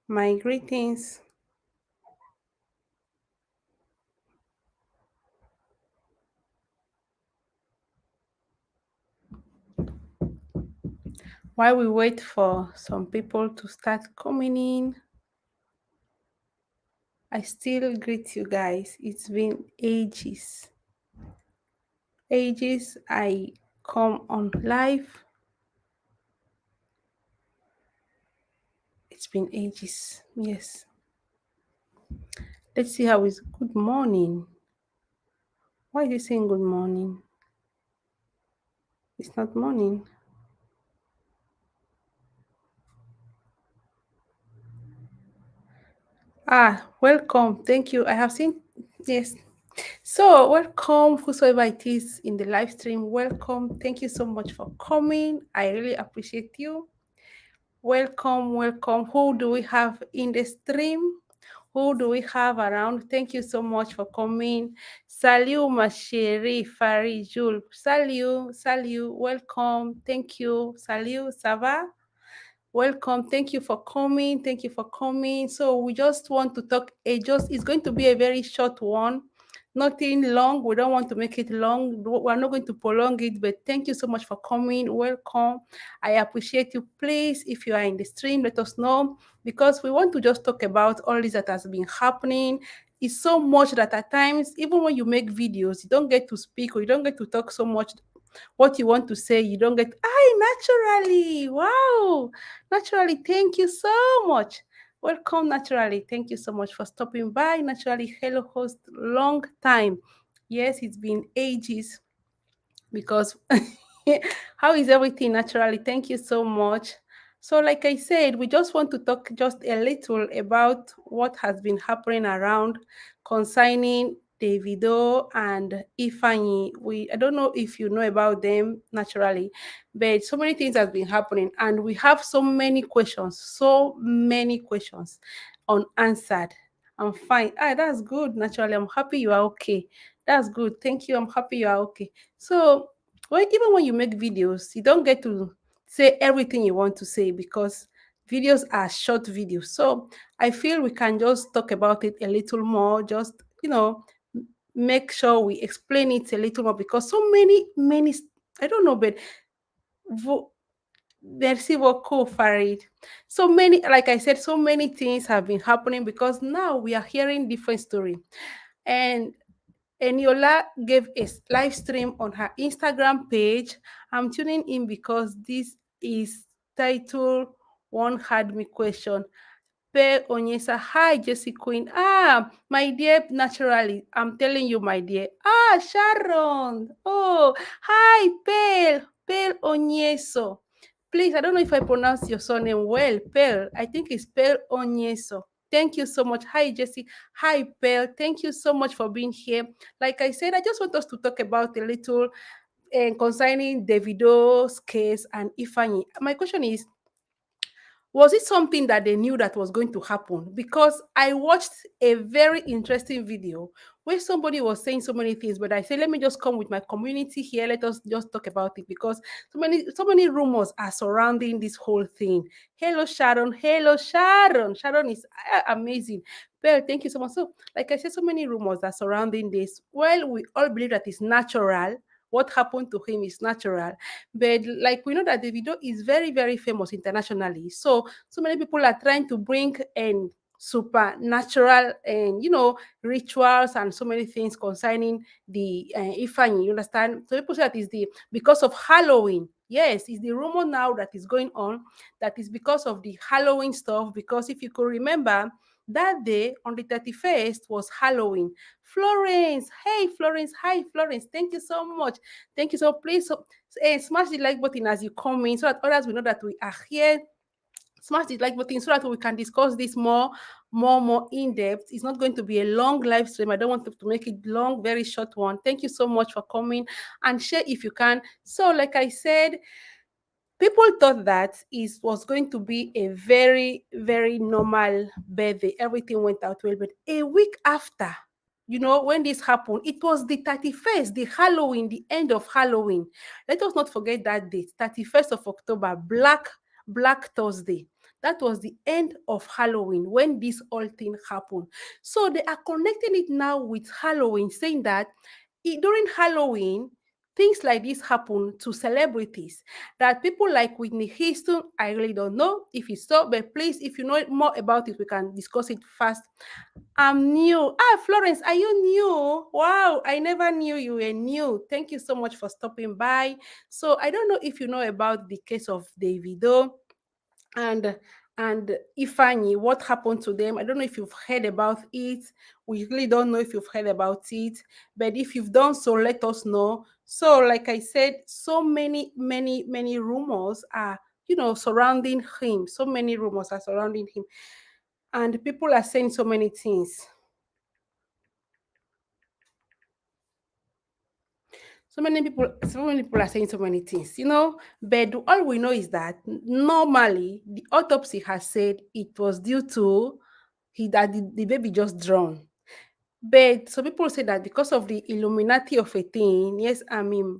My greetings. While we wait for some people to start coming in, I still greet you guys. It's been ages. Ages I come on live. It's been ages. Yes. Let's see how it's good morning. Why is it saying good morning? It's not morning. Welcome. Thank you. I have seen yes. So, welcome, whosoever it is in the live stream. Welcome. Thank you so much for coming. I really appreciate you. Welcome, welcome. Who do we have in the stream? Who do we have around? Thank you so much for coming. Salut, ma chérie, Farid, Jules. Salut, salut, welcome. Thank you. Salut, ça va? Welcome. Thank you for coming. Thank you for coming. So we just want to talk. It's going to be a very short one. Nothing long. We don't want to make it long. We're not going to prolong it, but thank you so much for coming. Welcome. I appreciate you. Please, if you are in the stream, let us know because we want to just talk about all this that has been happening. It's so much that at times, even when you make videos, you don't get to speak or you don't get to talk so much what you want to say. You don't get, naturally. Wow. Naturally, thank you so much. Welcome, Naturally. Thank you so much for stopping by. Naturally, hello, host, long time. Yes, it's been ages because how is everything naturally? Thank you so much. So, like I said, we just want to talk just a little about what has been happening around concerning Davido and Ifani. I don't know if you know about them naturally, but so many things have been happening, and we have so many questions unanswered. I'm fine. That's good. Naturally, I'm happy you are okay. That's good. Thank you. I'm happy you are okay. So even when you make videos, you don't get to say everything you want to say because videos are short videos. So I feel we can just talk about it a little more, just make sure we explain it a little more because so many I don't know, but vo- merci beaucoup, Farid. So many, like I said, so many things have been happening because now we are hearing different story. And Eniola gave a live stream on her Instagram page. I'm tuning in because this is titled One Had Me Question. Pe Onyesa, hi Jessie Queen. My dear, naturally, I'm telling you, my dear. Sharon. Oh, hi, Pearl Onyeso. Please, I don't know if I pronounce your surname well, Pearl. I think it's Pearl Onyeso. Thank you so much. Hi, Jessie. Hi, Pearl. Thank you so much for being here. Like I said, I just want us to talk about a little concerning Davido's case and Ifani. My question is, was it something that they knew that was going to happen? Because I watched a very interesting video where somebody was saying so many things, but I said, let me just come with my community here. Let us just talk about it because so many rumors are surrounding this whole thing. Hello, Sharon. Hello, Sharon. Sharon is amazing. Well, thank you so much. So, like I said, so many rumors are surrounding this. Well, we all believe that it's natural. What happened to him is natural, but like we know that Davido is very, very famous internationally. So many people are trying to bring in supernatural and rituals and so many things concerning the Ifani. You understand? So people say that is the because of Halloween. Yes, it's the rumor now that is going on that is because of the Halloween stuff. Because if you could remember, that day on the 31st was Halloween. Florence, hey Florence, hi Florence, thank you so much. Thank you. So please smash the like button as you come in so that others will know that we are here. Smash the like button so that we can discuss this more in depth. It's not going to be a long live stream. I don't want to make it long, very short one. Thank you so much for coming and share if you can. So, like I said, people thought that it was going to be a very, very normal birthday. Everything went out well. But a week after, when this happened, it was the 31st, the Halloween, the end of Halloween. Let us not forget that date, 31st of October, Black Thursday. That was the end of Halloween when this whole thing happened. So they are connecting it now with Halloween, saying that during Halloween, things like this happen to celebrities. That people like Whitney Houston, I really don't know if it's so, but please, if you know more about it, we can discuss it fast. I'm new. Ah, Florence, are you new? Wow, I never knew you were new. Thank you so much for stopping by. So I don't know if you know about the case of Davido and Ifani, what happened to them. I don't know if you've heard about it. We really don't know if you've heard about it. But if you've done so, let us know. So, like I said, so many rumors are, surrounding him. So many rumors are surrounding him. And people are saying so many things. So many people are saying so many things, but all we know is that normally the autopsy has said it was due to the baby just drowned. But some people say that because of the Illuminati of a thing, yes, I mean,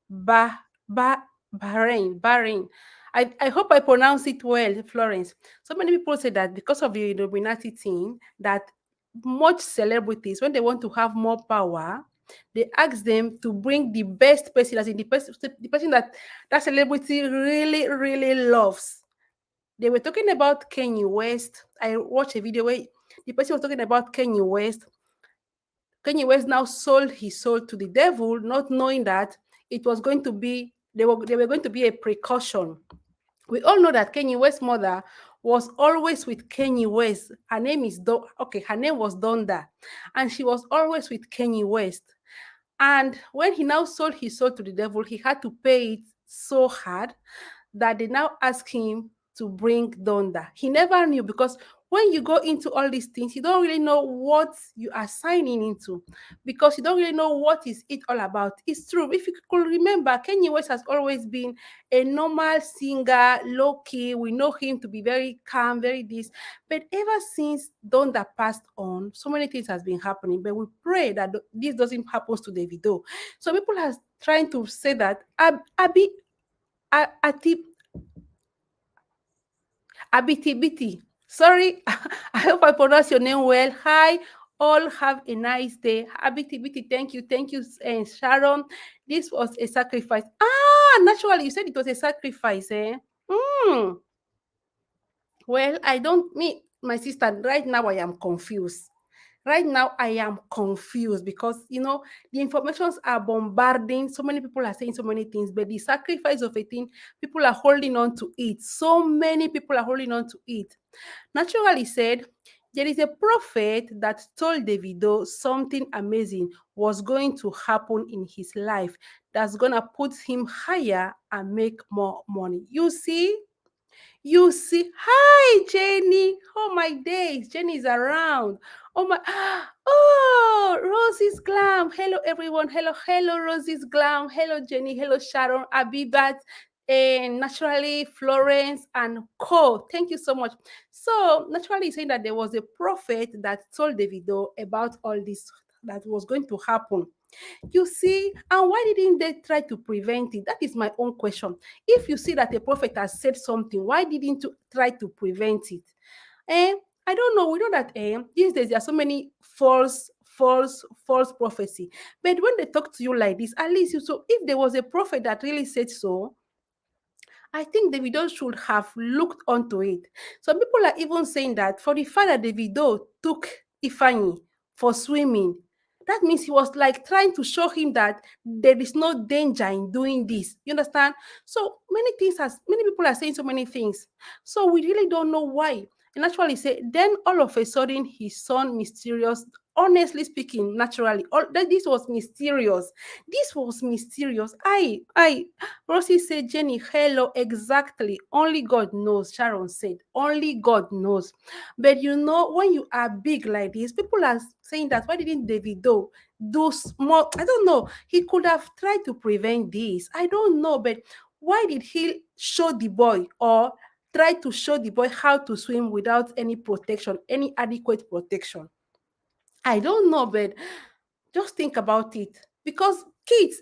Ba, Ba, Bahrain. I hope I pronounce it well, Florence. So many people say that because of the Illuminati thing, that much celebrities, when they want to have more power, they ask them to bring the best person, as in the person that celebrity really, really loves. They were talking about Kanye West. I watched a video where the person was talking about Kanye West. Kanye West now sold his soul to the devil, not knowing that it was going to be they were going to be a precaution. We all know that Kanye West's mother was always with Kanye West. Her name is her name was Donda, and she was always with Kanye West. And when he now sold his soul to the devil, he had to pay it so hard that they now ask him to bring Donda. He never knew, because when you go into all these things, you don't really know what you are signing into, because you don't really know what is it all about. It's true. If you could remember, Kanye West has always been a normal singer, low key. We know him to be very calm, very this. But ever since Donda passed on, so many things has been happening. But we pray that this doesn't happen to Davido. So people are trying to say that Abi Ati Abiti. Sorry, I hope I pronounce your name well. Hi, all have a nice day. Abiti, thank you, Sharon. This was a sacrifice. Ah, naturally, you said it was a sacrifice, eh? Hmm. Well, I don't me my sister. Right now, I am confused. Right now, I am confused because the informations are bombarding. So many people are saying so many things, but the sacrifice of a thing, people are holding on to it. So many people are holding on to it. Naturally said, there is a prophet that told Davido something amazing was going to happen in his life that's gonna put him higher and make more money. You see, hi Jenny. Oh my days, Jenny is around. Oh my, oh Rosie's Glam. Hello everyone. Hello Rosie's Glam. Hello Jenny. Hello Sharon, Abibat, and naturally Florence and Co. Thank you so much. So naturally saying that there was a prophet that told Davido about all this that was going to happen. You see, and why didn't they try to prevent it? That is my own question. If you see that a prophet has said something, why didn't you try to prevent it? Eh, I don't know. We know that these days there are so many false prophecy. But when they talk to you like this, at least so if there was a prophet that really said so, I think Davido should have looked onto it. Some people are even saying that for the fact that Davido took Ifani for swimming, that means he was like trying to show him that there is no danger in doing this. You understand? So many people are saying so many things. So we really don't know why. And actually say, then all of a sudden his son mysterious. Honestly speaking, naturally, all that this was mysterious. This was mysterious. I Rosie said, Jenny, hello, exactly. Only God knows, Sharon said. Only God knows. But when you are big like this, people are saying that why didn't Davido do small? I don't know. He could have tried to prevent this. I don't know. But why did he show the boy or try to show the boy how to swim without any protection, any adequate protection? I don't know, but just think about it. Because kids,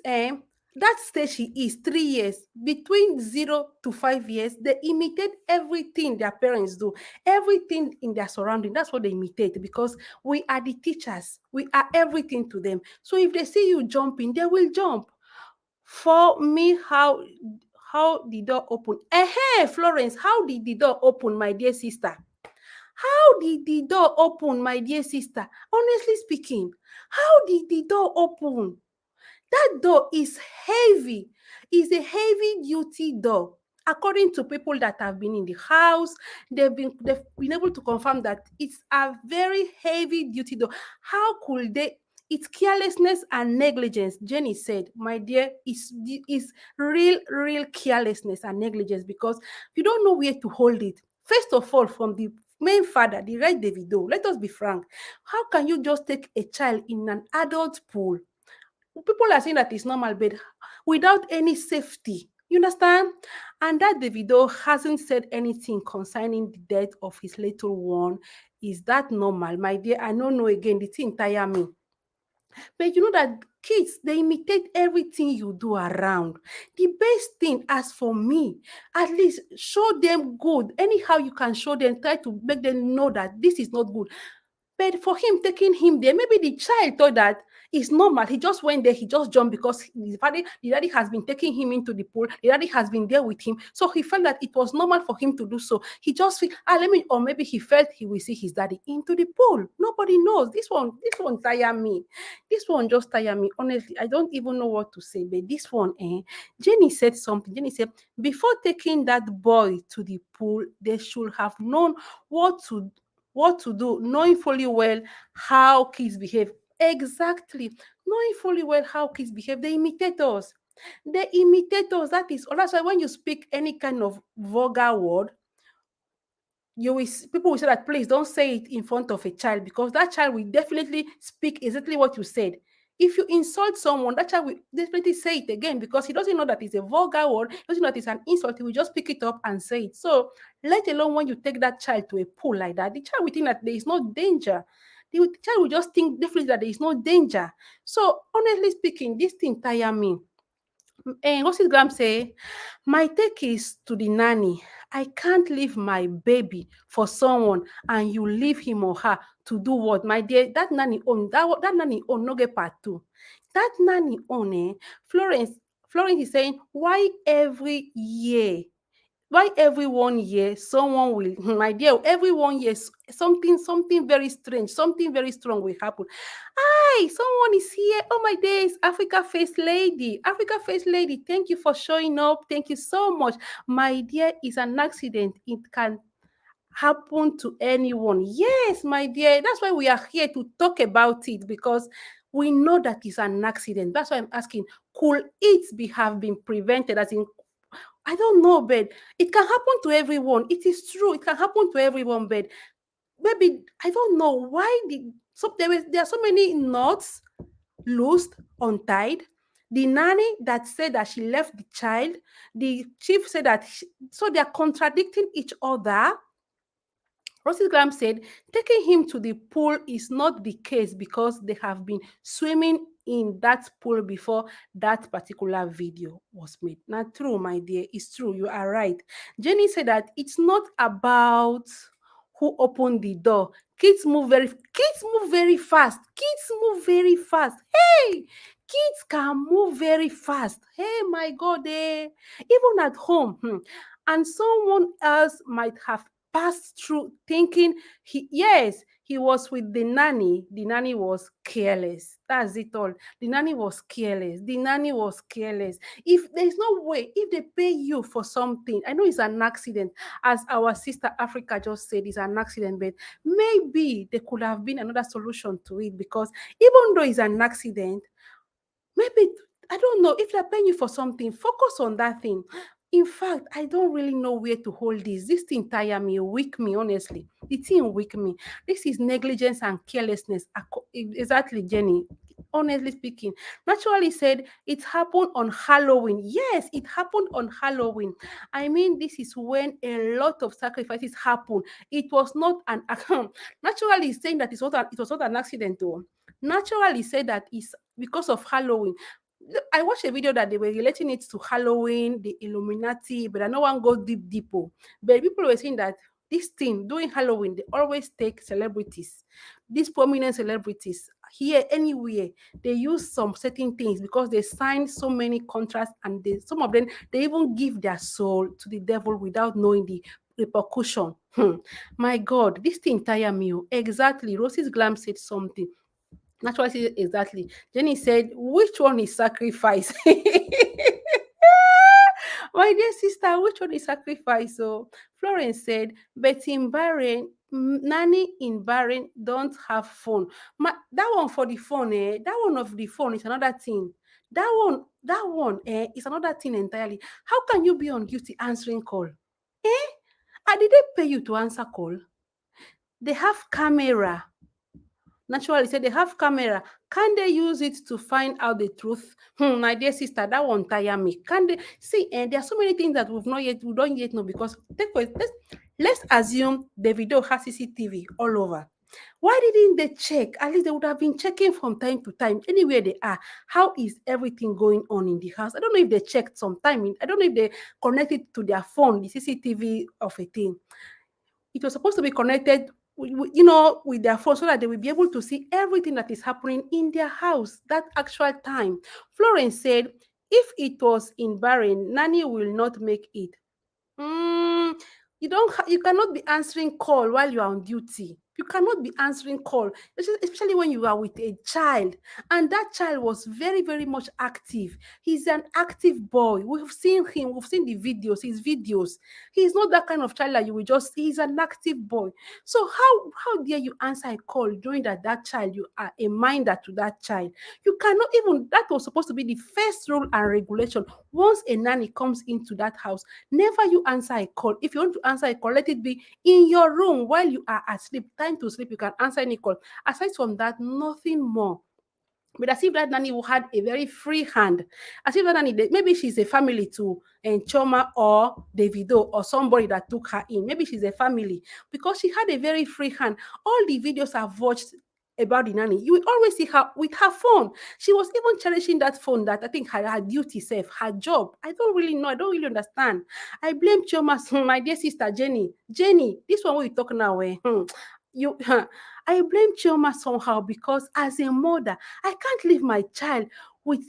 that stage she is 3 years, between 0 to 5 years, they imitate everything their parents do, everything in their surrounding. That's what they imitate, because we are the teachers, we are everything to them. So if they see you jumping, they will jump. For me, how the door open? Florence, how did the door open, my dear sister? How did the door open, my dear sister? Honestly speaking, how did the door open? That door is heavy. It's a heavy duty door. According to people that have been in the house, they've been able to confirm that it's a very heavy duty door. How could they? It's carelessness and negligence. Jenny said, "My dear, is real carelessness and negligence, because you don't know where to hold it. First of all, from the main father, the right Davido. Let us be frank. How can you just take a child in an adult pool? People are saying that it's normal, but without any safety. You understand? And that Davido hasn't said anything concerning the death of his little one. Is that normal, my dear? I don't know again. The thing tire me. But you know that kids, they imitate everything you do around. The best thing, as for me, at least show them good. Anyhow, you can show them, try to make them know that this is not good. But for him taking him there, maybe the child thought that it's normal. He just went there, he just jumped because the daddy has been taking him into the pool. The daddy has been there with him. So he felt that it was normal for him to do so. He just feel, let me, or maybe he felt he will see his daddy into the pool. Nobody knows. This one tire me. This one just tire me. Honestly, I don't even know what to say. But this one, Jenny said something. Jenny said, before taking that boy to the pool, they should have known what to do, knowing fully well how kids behave. Exactly. Knowing fully well how kids behave, they imitate us. They imitate us. That's why when you speak any kind of vulgar word, people will say that please don't say it in front of a child, because that child will definitely speak exactly what you said. If you insult someone, that child will definitely say it again, because he doesn't know that it's a vulgar word, he doesn't know that it's an insult, he will just pick it up and say it. So let alone when you take that child to a pool like that, the child will think that there is no danger. The child will just think definitely that there is no danger. So honestly speaking, this thing tire me. And what's it Graham say? My take is to the nanny. I can't leave my baby for someone and you leave him or her to do what? My dear, that nanny own, that nanny own no get part two. That nanny own, Florence is saying, why every year? Why every 1 year someone will, my dear, every 1 year something very strange, something very strong will happen. Hi, someone is here. Oh my days, Africa Face Lady. Africa Face Lady, thank you for showing up. Thank you so much. My dear, it's an accident. It can happen to anyone. Yes, my dear. That's why we are here to talk about it, because we know that it's an accident. That's why I'm asking, could it have been prevented? As in, I don't know, but it can happen to everyone. It is true. It can happen to everyone, but maybe I don't know why there are so many knots loosed, untied. The nanny that said that she left the child, the chief said that so they are contradicting each other. Rosie Graham said taking him to the pool is not the case because they have been swimming in that pool before that particular video was made. Not true, my dear. It's true. You are right. Jenny said that it's not about who opened the door. Kids move very fast. Kids move very fast. Hey, kids can move very fast. Hey, my God, even at home. And someone else might have passed through thinking he was with the nanny was careless. That's it all. The nanny was careless. The nanny was careless. If there's no way, if they pay you for something, I know it's an accident, as our sister Africa just said, it's an accident, but maybe there could have been another solution to it, because even though it's an accident, maybe, I don't know, if they're paying you for something, focus on that thing. In fact, I don't really know where to hold this. This thing tire me, weak me, honestly. The thing weak me. This is negligence and carelessness. Exactly, Jenny. Honestly speaking, naturally said it happened on Halloween. Yes, it happened on Halloween. I mean, this is when a lot of sacrifices happen. It was not an naturally saying that it was not an accident, though. Naturally said that it's because of Halloween. I watched a video that they were relating it to Halloween, the Illuminati, but I no one go deep. Oh. But people were saying that this thing during Halloween, they always take celebrities, these prominent celebrities here anywhere. They use some certain things because they sign so many contracts, and some of them they even give their soul to the devil without knowing the repercussion. My God, this thing tire me. Oh. Exactly. Rosie's Glam said something. Naturally, said exactly. Jenny said, which one is sacrifice? My dear sister, which one is sacrifice? So Florence said, but in Bahrain, nanny in Bahrain don't have phone. That one for the phone, that one of the phone is another thing. That one is another thing entirely. How can you be on duty answering call? Eh? And did they pay you to answer call? They have camera. Naturally, say they have camera. Can they use it to find out the truth? My dear sister, that won't tire me. Can they see? And there are so many things that we don't yet know because let's assume Davido has CCTV all over. Why didn't they check? At least they would have been checking from time to time, anywhere they are. How is everything going on in the house? I don't know if they checked sometime. I don't know if they connected to their phone, the CCTV of a thing. It was supposed to be connected with their phone so that they will be able to see everything that is happening in their house that actual time. Florence said, if it was in Bahrain, Nanny will not make it. Mm, you cannot be answering call while you are on duty. You cannot be answering call, especially when you are with a child. And that child was very, very much active. He's an active boy. We've seen him. We've seen the videos, his videos. He's not that kind of child that you will just. He's an active boy. So how dare you answer a call during that child? You are a minder to that child. You cannot even. That was supposed to be the first rule and regulation. Once a nanny comes into that house, never you answer a call. If you want to answer a call, let it be in your room while you are asleep. Time to sleep, you can answer any call. Aside from that, nothing more. But as if that nanny who had a very free hand, as if that nanny, maybe she's a family to Choma or Davido or somebody that took her in. Maybe she's a family because she had a very free hand. All the videos I've watched about the nanny, you will always see her with her phone. She was even cherishing that phone that I think her duty self, her job. I don't really know. I don't really understand. I blame Choma, my dear sister Jenny. Jenny, this one we talk now. You, I blame Chioma somehow because as a mother, I can't leave my child with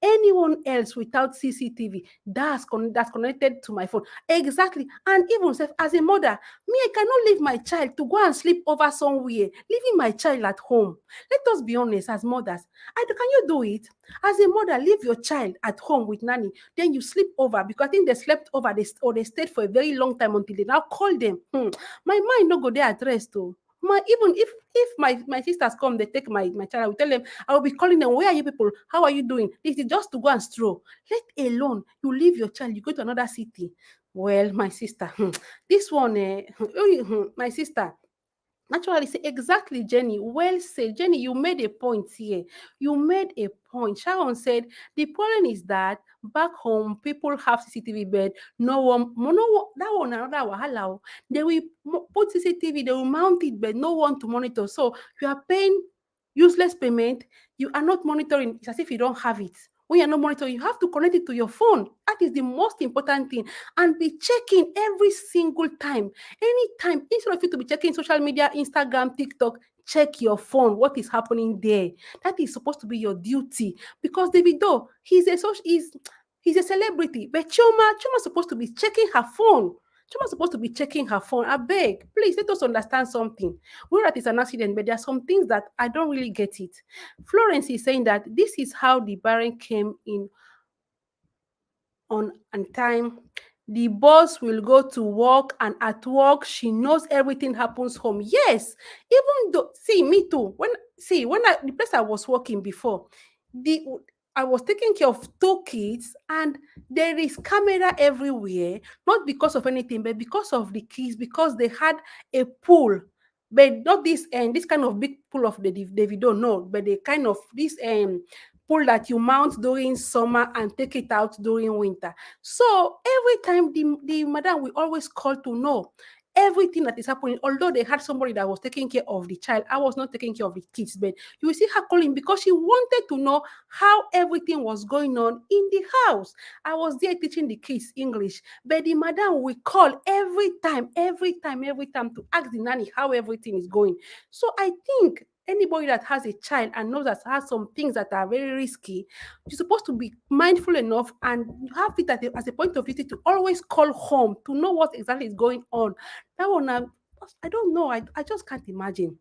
anyone else without CCTV that's connected to my phone. Exactly. And even as a mother, me, I cannot leave my child to go and sleep over somewhere, leaving my child at home. Let us be honest as mothers. Can you do it? As a mother, leave your child at home with nanny, then you sleep over because I think they slept over or they stayed for a very long time until they now call them. My mind no go there at rest oh. Even if my sisters come, they take my child, I will tell them, I will be calling them, where are you people? How are you doing? This is just to go and stroll. Let alone you leave your child, you go to another city. Well, my sister, this one, my sister, naturally, say exactly, Jenny. Well said, Jenny. You made a point here. You made a point. Sharon said the problem is that back home people have CCTV bed. That one another wahala. Oh. They will put CCTV. They will mount it, but no one to monitor. So you are paying useless payment. You are not monitoring. It's as if you don't have it. When you're not monitoring, you have to connect it to your phone. That is the most important thing. And be checking every single time. Anytime, instead of you to be checking social media, Instagram, TikTok, check your phone. What is happening there? That is supposed to be your duty. Because Davido, he's a celebrity. But Choma's supposed to be checking her phone. Choma's supposed to be checking her phone. I beg, please let us understand something. We know that it's an accident, but there are some things that I don't really get it. Florence is saying that this is how the Baron came in on time. The boss will go to work, and at work she knows everything happens home. Yes, even though, see, me too. The place I was working before, the I was taking care of two kids, and there is camera everywhere, not because of anything, but because of the kids, because they had a pool. But not this kind of big pool of the Davido, no, but the kind of this pool that you mount during summer and take it out during winter. So every time the madam will always call to know everything that is happening. Although they had somebody that was taking care of the child, I was not taking care of the kids. But you will see her calling because she wanted to know how everything was going on in the house. I was there teaching the kids English, but the madam will call every time to ask the nanny how everything is going. So I think anybody that has a child and knows that has some things that are very risky, you're supposed to be mindful enough and you have it as a point of duty to always call home to know what exactly is going on. That one, I don't know. I just can't imagine.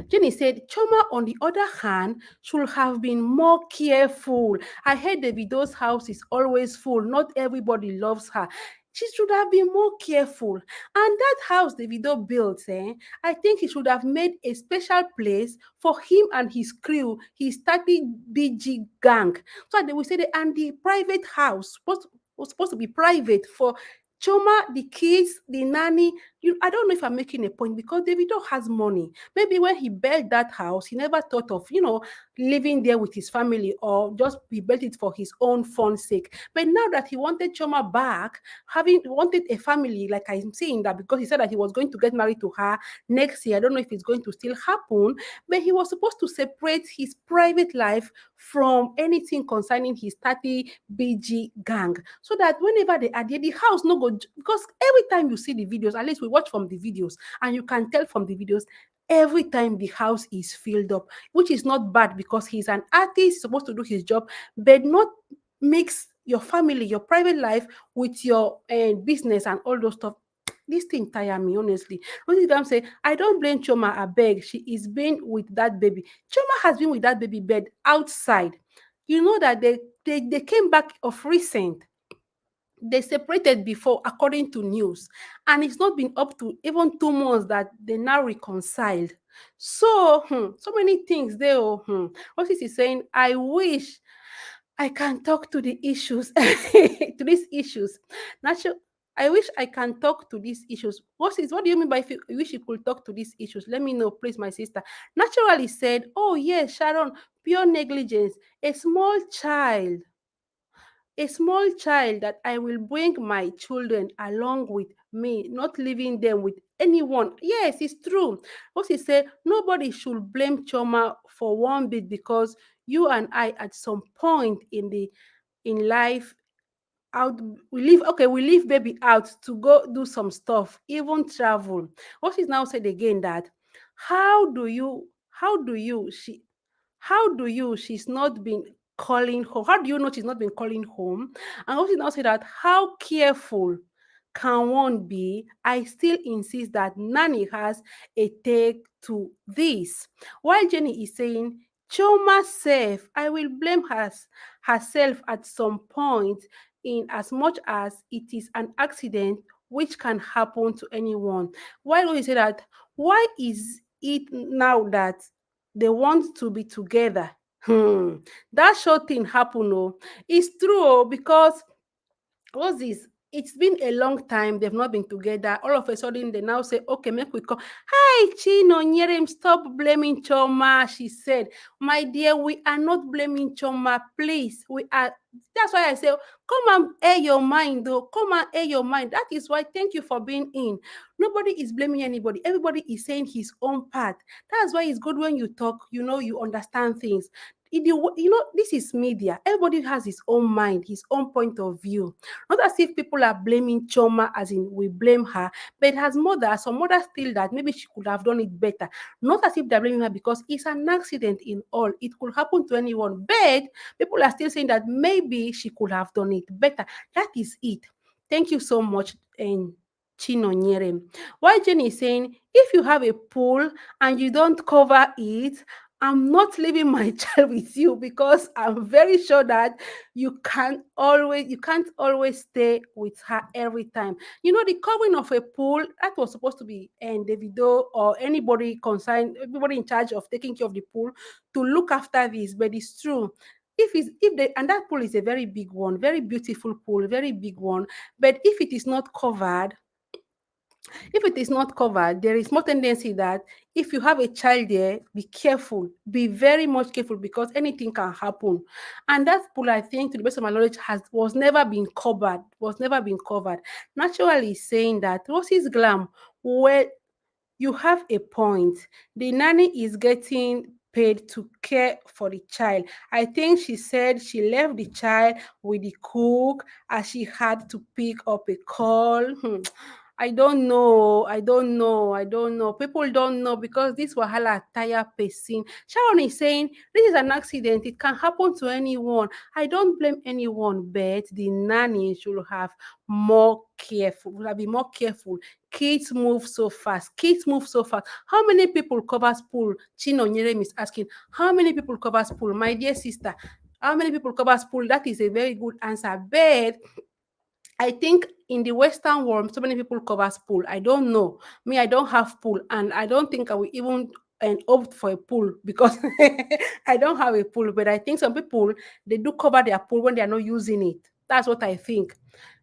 Jenny said, Choma, on the other hand, should have been more careful. I heard Davido's house is always full. Not everybody loves her. She should have been more careful. And that house Davido built, I think he should have made a special place for him and his crew, his 30 BG gang. So they will say, and the private house was supposed to be private for Choma, the kids, the nanny. I don't know if I'm making a point because Davido has money. Maybe when he built that house, he never thought of, living there with his family or just he built it for his own fun sake. But now that he wanted Choma back, having wanted a family, like I'm saying that because he said that he was going to get married to her next year. I don't know if it's going to still happen, but he was supposed to separate his private life from anything concerning his 30 BG gang. So that whenever they are there, the house no go because every time you see the videos, at least we watch from the videos, and you can tell from the videos every time the house is filled up, which is not bad because he's an artist, supposed to do his job, but not mix your family, your private life with your business and all those stuff. This thing tire me, honestly. What is I'm saying? I don't blame Choma. I beg. She is been with that baby. Choma has been with that baby bed outside. You know that they came back of recent. They separated before, according to news, and it's not been up to even 2 months that they now reconciled. So, so many things there. What is he saying? I wish I can talk to the issues, to these issues. Natural. I wish I can talk to these issues. What do you mean by if you wish you could talk to these issues? Let me know, please, my sister. Naturally said, oh yes, Sharon, pure negligence. A small child that I will bring my children along with me, not leaving them with anyone. Yes, it's true. What he said, nobody should blame Choma for one bit because you and I at some point in life out we leave baby out to go do some stuff, even travel. What she's now said again that how do you she's not been calling home? How do you know she's not been calling home? And also now say that how careful can one be? I still insist that Nanny has a take to this. While Jenny is saying, Choma safe, I will blame herself at some point in as much as it is an accident which can happen to anyone. Why do you say that? Why is it now that they want to be together? That short thing happen, oh. It's true, oh, because what's this? It's been a long time they've not been together. All of a sudden, they now say, okay, make we come. Hi, Chino Nyerem, stop blaming Choma. She said, my dear, we are not blaming Choma. Please, we are. That's why I say, come and air your mind, though. Come and air your mind. That is why, thank you for being in. Nobody is blaming anybody. Everybody is saying his own part. That's why it's good when you talk, you understand things. This is media. Everybody has his own mind, his own point of view. Not as if people are blaming Choma, as in we blame her, but as mother, some mothers feel that maybe she could have done it better. Not as if they're blaming her because it's an accident in all. It could happen to anyone, but people are still saying that maybe she could have done it better. That is it. Thank you so much, and Chino Nyere. Why Jenny is saying, if you have a pool and you don't cover it, I'm not leaving my child with you because I'm very sure that you can't always stay with her every time. The covering of a pool that was supposed to be and Davido or anybody concerned, everybody in charge of taking care of the pool to look after this, but it's true. And that pool is a very big one, very beautiful pool, very big one. But if it is not covered, If it is not covered, there is more tendency that if you have a child there, be careful, be very much careful because anything can happen. And that pool, I think, to the best of my knowledge, has was never been covered, was never been covered. Naturally saying that Rosie's Glam, where you have a point. The nanny is getting paid to care for the child. I think she said she left the child with the cook as she had to pick up a call. I don't know. I don't know. I don't know. People don't know because this wahala tire person. Sharon is saying this is an accident. It can happen to anyone. I don't blame anyone, but the nanny should have more careful. Would have been more careful. Kids move so fast. Kids move so fast. How many people covers pool? Chino Nyerem is asking, how many people covers pool? My dear sister, how many people covers pool? That is a very good answer. But I think in the Western world, so many people covers pool. I don't know. Me, I don't have pool, and I don't think I will even opt for a pool because I don't have a pool. But I think some people they do cover their pool when they are not using it. That's what I think.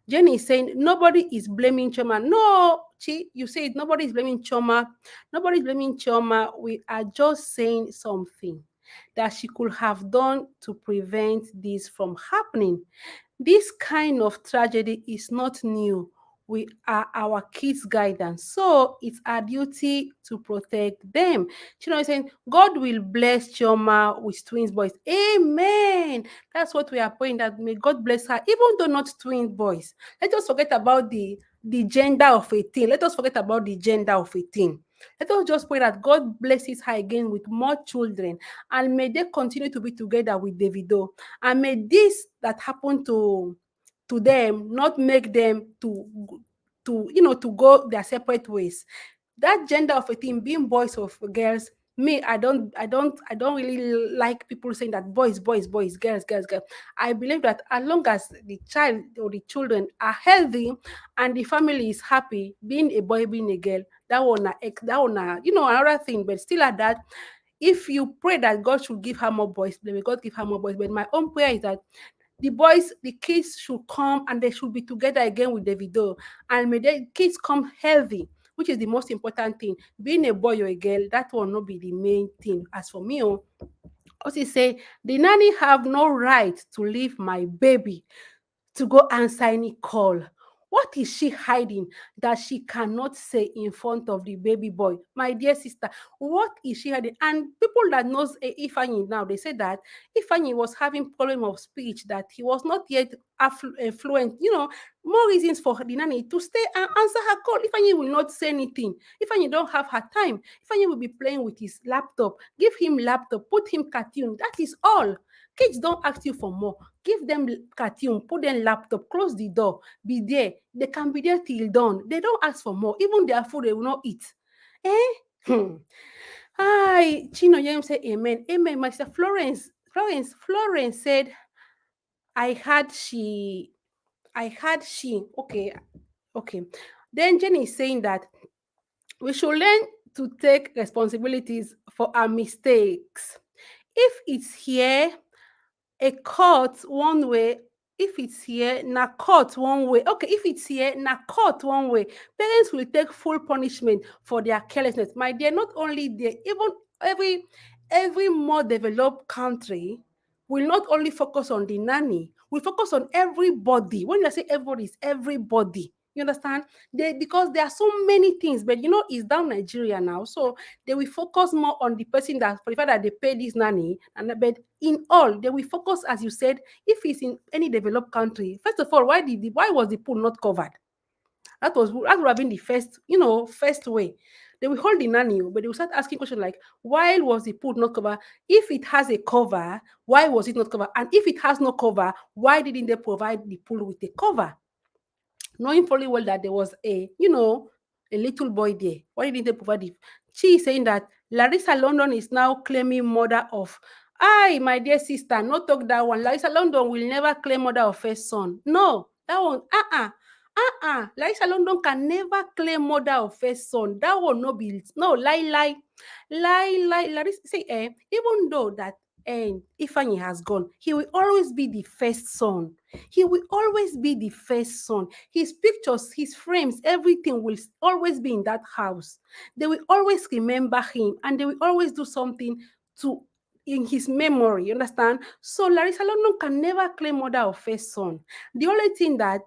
Jenny is saying nobody is blaming Choma. No, Chi, you say it, nobody is blaming Choma. Nobody is blaming Choma. We are just saying something that she could have done to prevent this from happening. This kind of tragedy is not new. We are our kids' guidance. So it's our duty to protect them. You know, is saying God will bless Chioma with twins boys. Amen. That's what we are praying, that may God bless her, even though not twin boys. Let us forget about the gender of a teen. Let us forget about the gender of a teen. Let us just pray that God blesses her again with more children, and may they continue to be together with Davido. And may this that happened to them not make them to go their separate ways. That gender of a thing, being boys or girls, me, I don't really like people saying that boys, boys, boys, girls, girls, girls. I believe that as long as the child or the children are healthy and the family is happy, being a boy, being a girl, that one, another thing. But still at that, if you pray that God should give her more boys, then may God give her more boys. But my own prayer is that the boys, the kids should come and they should be together again with Davido. And may the kids come healthy, which is the most important thing. Being a boy or a girl, that will not be the main thing. As for me, also say the nanny have no right to leave my baby to go answer any call. What is she hiding that she cannot say in front of the baby boy? My dear sister, what is she hiding? And people that knows Ifeanyi now, they say that Ifeanyi was having problem of speech, that he was not yet fluent. More reasons for the nanny to stay and answer her call. Ifeanyi will not say anything. Ifeanyi don't have her time. Ifeanyi will be playing with his laptop. Give him laptop, put him cartoon. That is all. Kids don't ask you for more. Give them cartoon, put them laptop, close the door, be there. They can be there till dawn. They don't ask for more. Even their food, they will not eat. Eh? Hi, Chino Yem say amen. Amen. My sister Florence said, I had she, okay, okay. Then Jenny is saying that we should learn to take responsibilities for our mistakes. If it's here, a court one way. If it's here na court one way. Okay, if it's here na court one way. Parents will take full punishment for their carelessness. My dear, not only there, even every more developed country will not only focus on the nanny, will focus on everybody. When I say everybody, it's everybody. You understand? Because there are so many things, but it's down Nigeria now. So they will focus more on the person, that for the fact that they pay this nanny, and but in all, they will focus, as you said, if it's in any developed country. First of all, why was the pool not covered? That would have been the first way. They will hold the nanny, but they will start asking questions like, why was the pool not covered? If it has a cover, why was it not covered? And if it has no cover, why didn't they provide the pool with a cover? Knowing fully well that there was a little boy there. Why didn't they provide it? She is saying that Larissa London is now claiming mother of. Aye, my dear sister, not talk that one. Larissa London will never claim mother of first son. No, that one, Larissa London can never claim mother of first son. That one no be no lie. Larissa say, even though that Ifeanyi has gone, he will always be the first son. He will always be the first son. His pictures, his frames, everything will always be in that house. They will always remember him and they will always do something to in his memory. You understand? So Larissa London can never claim mother of first son. The only thing that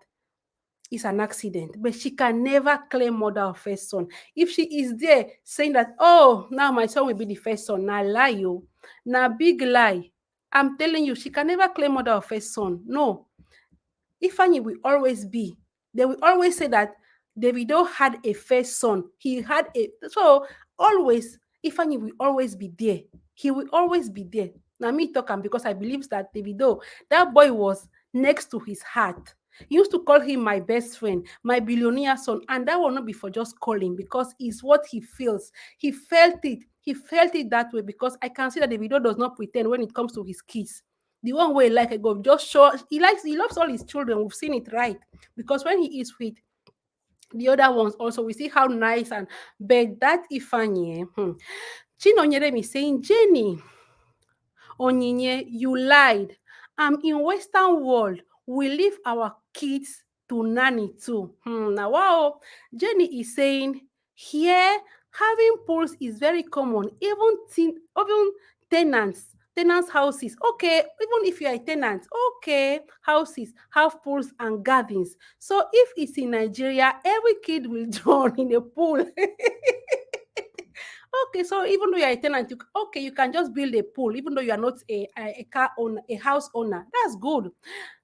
is an accident, but she can never claim mother of first son. If she is there saying that, oh, now my son will be the first son, now lie you, now big lie. I'm telling you, she can never claim mother of first son. No, Ifeanyi will always be. They will always say that Davido had a first son. He had a so always Ifeanyi will always be there. He will always be there. Now me talk am because I believe that Davido, that boy was next to his heart. He used to call him my best friend, my billionaire son, and that will not be for just calling because it's what he feels. He felt it. He felt it that way because I can see that Davido does not pretend when it comes to his kids. The one way like I go just show he loves all his children. We've seen it, right? Because when he is with the other ones also, we see how nice and but that Ifanye, Chinonyere is saying, Jenny, Onyinye, you lied. In Western world, we leave our kids to nanny too. Now, wow. Jenny is saying, here, having pools is very common. Even tenants houses. Okay, even if you are a tenant, okay, houses have pools and gardens. So if it's in Nigeria, every kid will drown in a pool. Okay, so even though you're a tenant, okay, you can just build a pool, even though you are not a car owner, a house owner. That's good.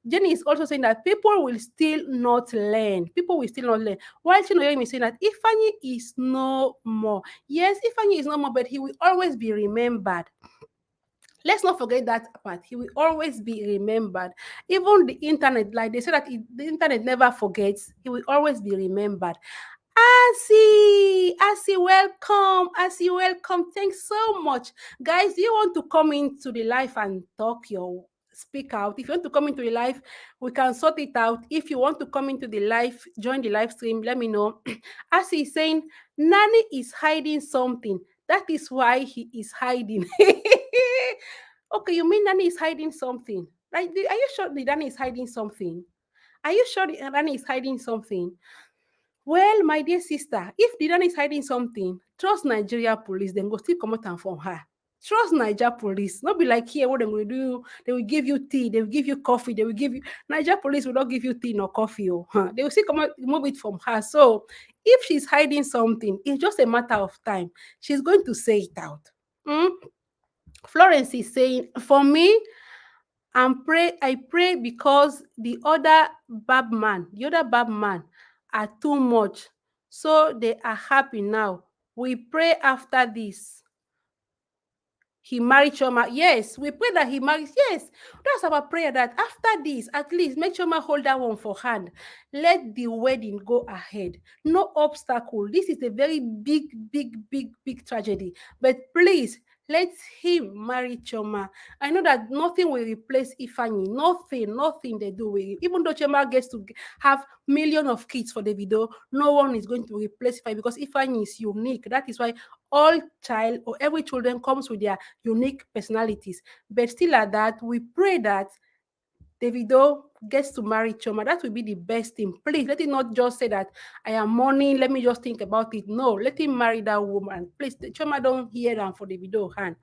Jenny is also saying that people will still not learn. People will still not learn. While Chinoyemi is saying that Ifeanyi is no more. Yes, Ifeanyi is no more, but he will always be remembered. Let's not forget that part. He will always be remembered. Even the internet, like they say that the internet never forgets, he will always be remembered. Asi, welcome. Asi, welcome. Thanks so much. Guys, do you want to come into the live and talk your speak out? If you want to come into the live, we can sort it out. If you want to come into the live, join the live stream, let me know. Asi is saying, Nani is hiding something. That is why he is hiding. Okay, you mean Nani is hiding something? Like, are you sure the Nani is hiding something? Are you sure the Nani is hiding something? Well, my dear sister, if the Nani is hiding something, trust Nigeria police, then go still come out and from her. Trust Niger police. Not be like here what they will do. They will give you tea, they will give you coffee, they will give you Niger police will not give you tea nor coffee. Oh, huh. They will still come out, remove it from her. So if she's hiding something, it's just a matter of time. She's going to say it out. Mm? Florence is saying, for me, I pray because the other bad man are too much. So they are happy now. We pray after this. He married Choma. Yes, we pray that he marries. Yes, that's our prayer that after this, at least make Choma hold that one for hand. Let the wedding go ahead. No obstacle. This is a very big tragedy. But please, let him marry Choma. I know that nothing will replace Ifeanyi. Nothing they do with it. Even though Choma gets to have millions of kids for the video, no one is going to replace Ifeanyi because Ifeanyi is unique. That is why all child or every children comes with their unique personalities. But still at that, we pray that Davido gets to marry Choma. That will be the best thing. Please let it not just say that I am mourning. Let me just think about it. No, let him marry that woman. Please, Choma don't hear them for Davido hand.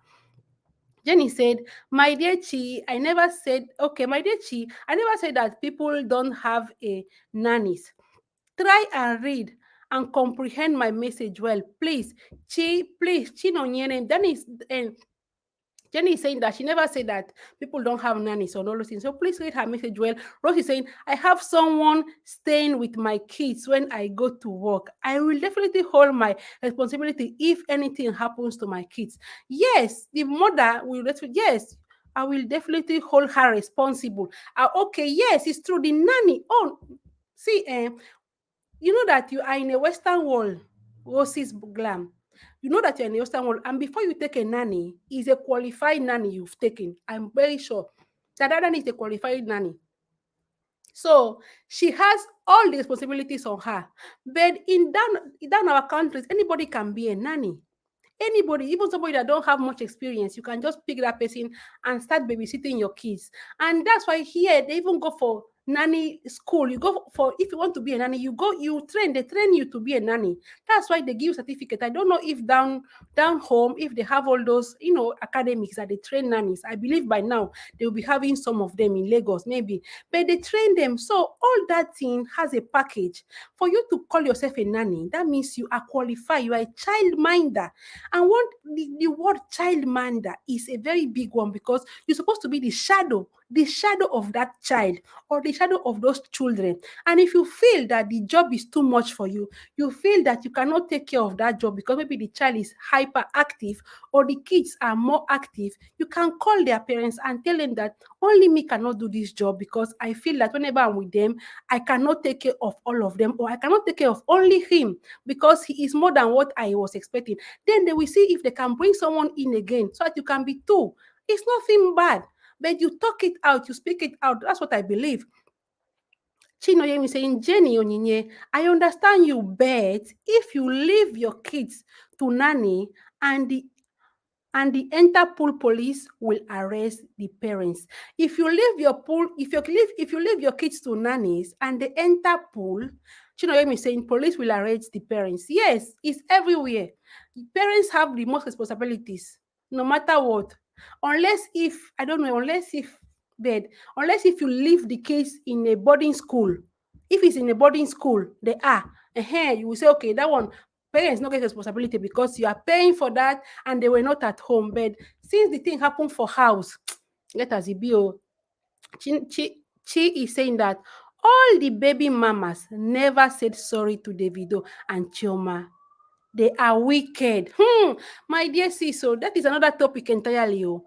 Jenny said, my dear Chi, I never said, okay, my dear Chi, I never said that people don't have a nannies. Try and read and comprehend my message well. Please, please, Chinonyene, Jenny is saying that she never said that people don't have nannies or all those things. So please read her message well. Rose is saying, I have someone staying with my kids when I go to work. I will definitely hold my responsibility if anything happens to my kids. Yes, the mother will, yes, I will definitely hold her responsible. Okay, yes, it's true. The nanny, oh, see, you know that you are in a Western world, Roses Glam. You know that you're in a Western world, and before you take a nanny, is a qualified nanny you've taken. I'm very sure that nanny is a qualified nanny. So she has all the responsibilities on her. But in down our countries, anybody can be a nanny. Anybody, even somebody that don't have much experience, you can just pick that person and start babysitting your kids. And that's why here they even go for nanny school. You go for, if you want to be a nanny, you go, you train, they train you to be a nanny. That's why they give certificate. I don't know if down home, if they have all those, academics that they train nannies. I believe by now they will be having some of them in Lagos, maybe. But they train them. So all that thing has a package. For you to call yourself a nanny, that means you are qualified, you are a childminder. And what the word childminder is a very big one, because you're supposed to be the shadow of that child, or the shadow of those children. And if you feel that the job is too much for you, you feel that you cannot take care of that job because maybe the child is hyperactive or the kids are more active, you can call their parents and tell them that only me cannot do this job, because I feel that whenever I'm with them, I cannot take care of all of them, or I cannot take care of only him because he is more than what I was expecting. Then they will see if they can bring someone in again so that you can be two. It's nothing bad. But you talk it out, you speak it out. That's what I believe. Chinoyemi saying, Jenny Onyinye, I understand you, but if you leave your kids to nanny and the Interpol police will arrest the parents. If you leave your pool, if you leave your kids to nannies and the Interpol, Chinoyemi saying police will arrest the parents. Yes, it's everywhere. Parents have the most responsibilities, no matter what. Unless if I don't know, bed, unless if you leave the kids in a boarding school. If it's in a boarding school, they are. You will say, okay, that one parents no get responsibility because you are paying for that and they were not at home. But since the thing happened for house, let us be. Chi is saying that all the baby mamas never said sorry to Davido and Chioma. They are wicked. My dear sis, so that is another topic entirely. Oh.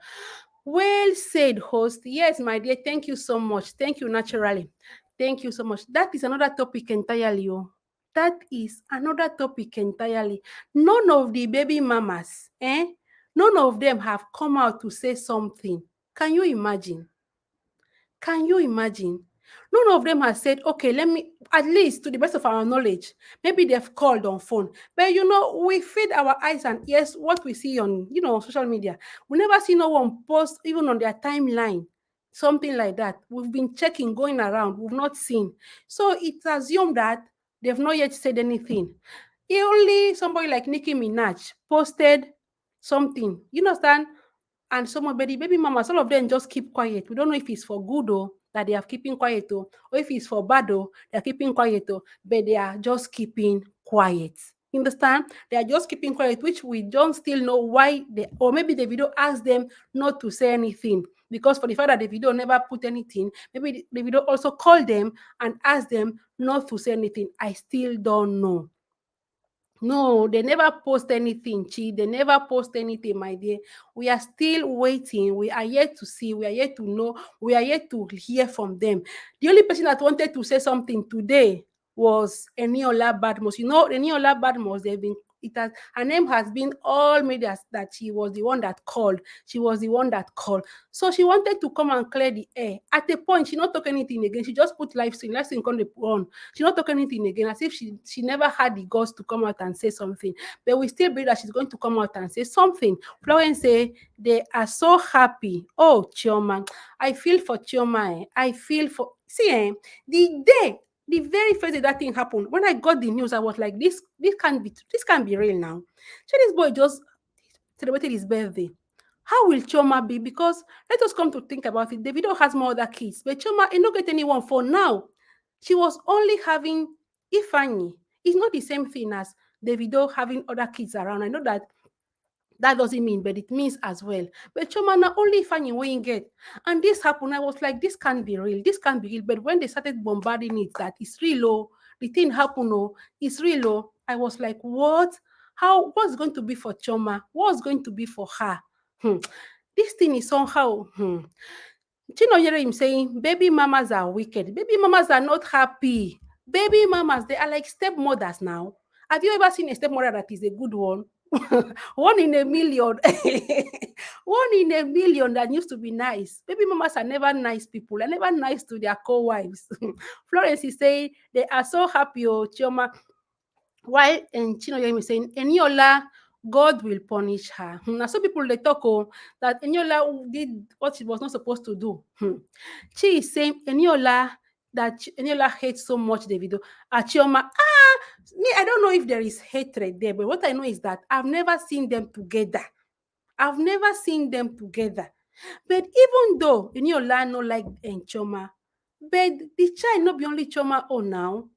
Well said, host. Yes, my dear. Thank you so much. Thank you, naturally. Thank you so much. That is another topic entirely. Oh. That is another topic entirely. None of the baby mamas, none of them have come out to say something. Can you imagine? Can you imagine? None of them has said, okay, let me, at least to the best of our knowledge, maybe they've called on phone. But we feed our eyes and ears what we see on, on social media. We never see no one post, even on their timeline, something like that. We've been checking, going around, we've not seen. So it's assumed that they've not yet said anything. Only somebody like Nicki Minaj posted something, you understand? And some of the baby mamas, all of them just keep quiet. We don't know if it's for good or that they are keeping quiet or if it's for bad or they're keeping quiet or, but they are just keeping quiet. You understand? They are just keeping quiet, which we don't still know why they, or maybe the video asked them not to say anything. Because for the fact that the video never put anything, maybe the video also called them and asked them not to say anything. I still don't know. No, they never post anything, Chi. They never post anything, my dear. We are still waiting. We are yet to see. We are yet to know. We are yet to hear from them. The only person that wanted to say something today was Eniola Badmos. Eniola Badmos, her name has been all media that she was the one that called. She was the one that called. So she wanted to come and clear the air. At a point, she not talk anything again. She just put live stream on. She not talk anything again, as if she never had the guts to come out and say something. But we still believe that she's going to come out and say something. Florence say they are so happy. Oh, Chioma, I feel for Chioma. I feel for the very first day that thing happened, when I got the news, I was like, this can't be real now. So this boy just celebrated his birthday. How will Chioma be? Because let us come to think about it. Davido has more other kids, but Chioma ain't not get anyone for now. She was only having Ifeanyi. It's not the same thing as Davido having other kids around. I know that doesn't mean, but it means as well. But Chioma na only Ifeanyi wey get. And this happened. I was like, this can't be real. This can't be real. But when they started bombarding it, that it's real, oh, the thing happened, oh, it's real, oh, I was like, what? What's going to be for Chioma? What's going to be for her? This thing is somehow. Chinoyere him saying, baby mamas are wicked. Baby mamas are not happy. Baby mamas, they are like stepmothers now. Have you ever seen a stepmother that is a good one? One in a million. One in a million that used to be nice. Baby mamas are never nice people. They're never nice to their co-wives. Florence is saying they are so happy, oh, Chioma. While Chinoyere is saying, Eniola God will punish her. Now, some people they talk that Eniola did what she was not supposed to do. She is saying Eniola that Eniola hates so much Davido. Chioma, me, I don't know if there is hatred there, but what I know is that I've never seen them together. I've never seen them together. But even though Eniola no like Chioma, but the child not be only Chioma own now.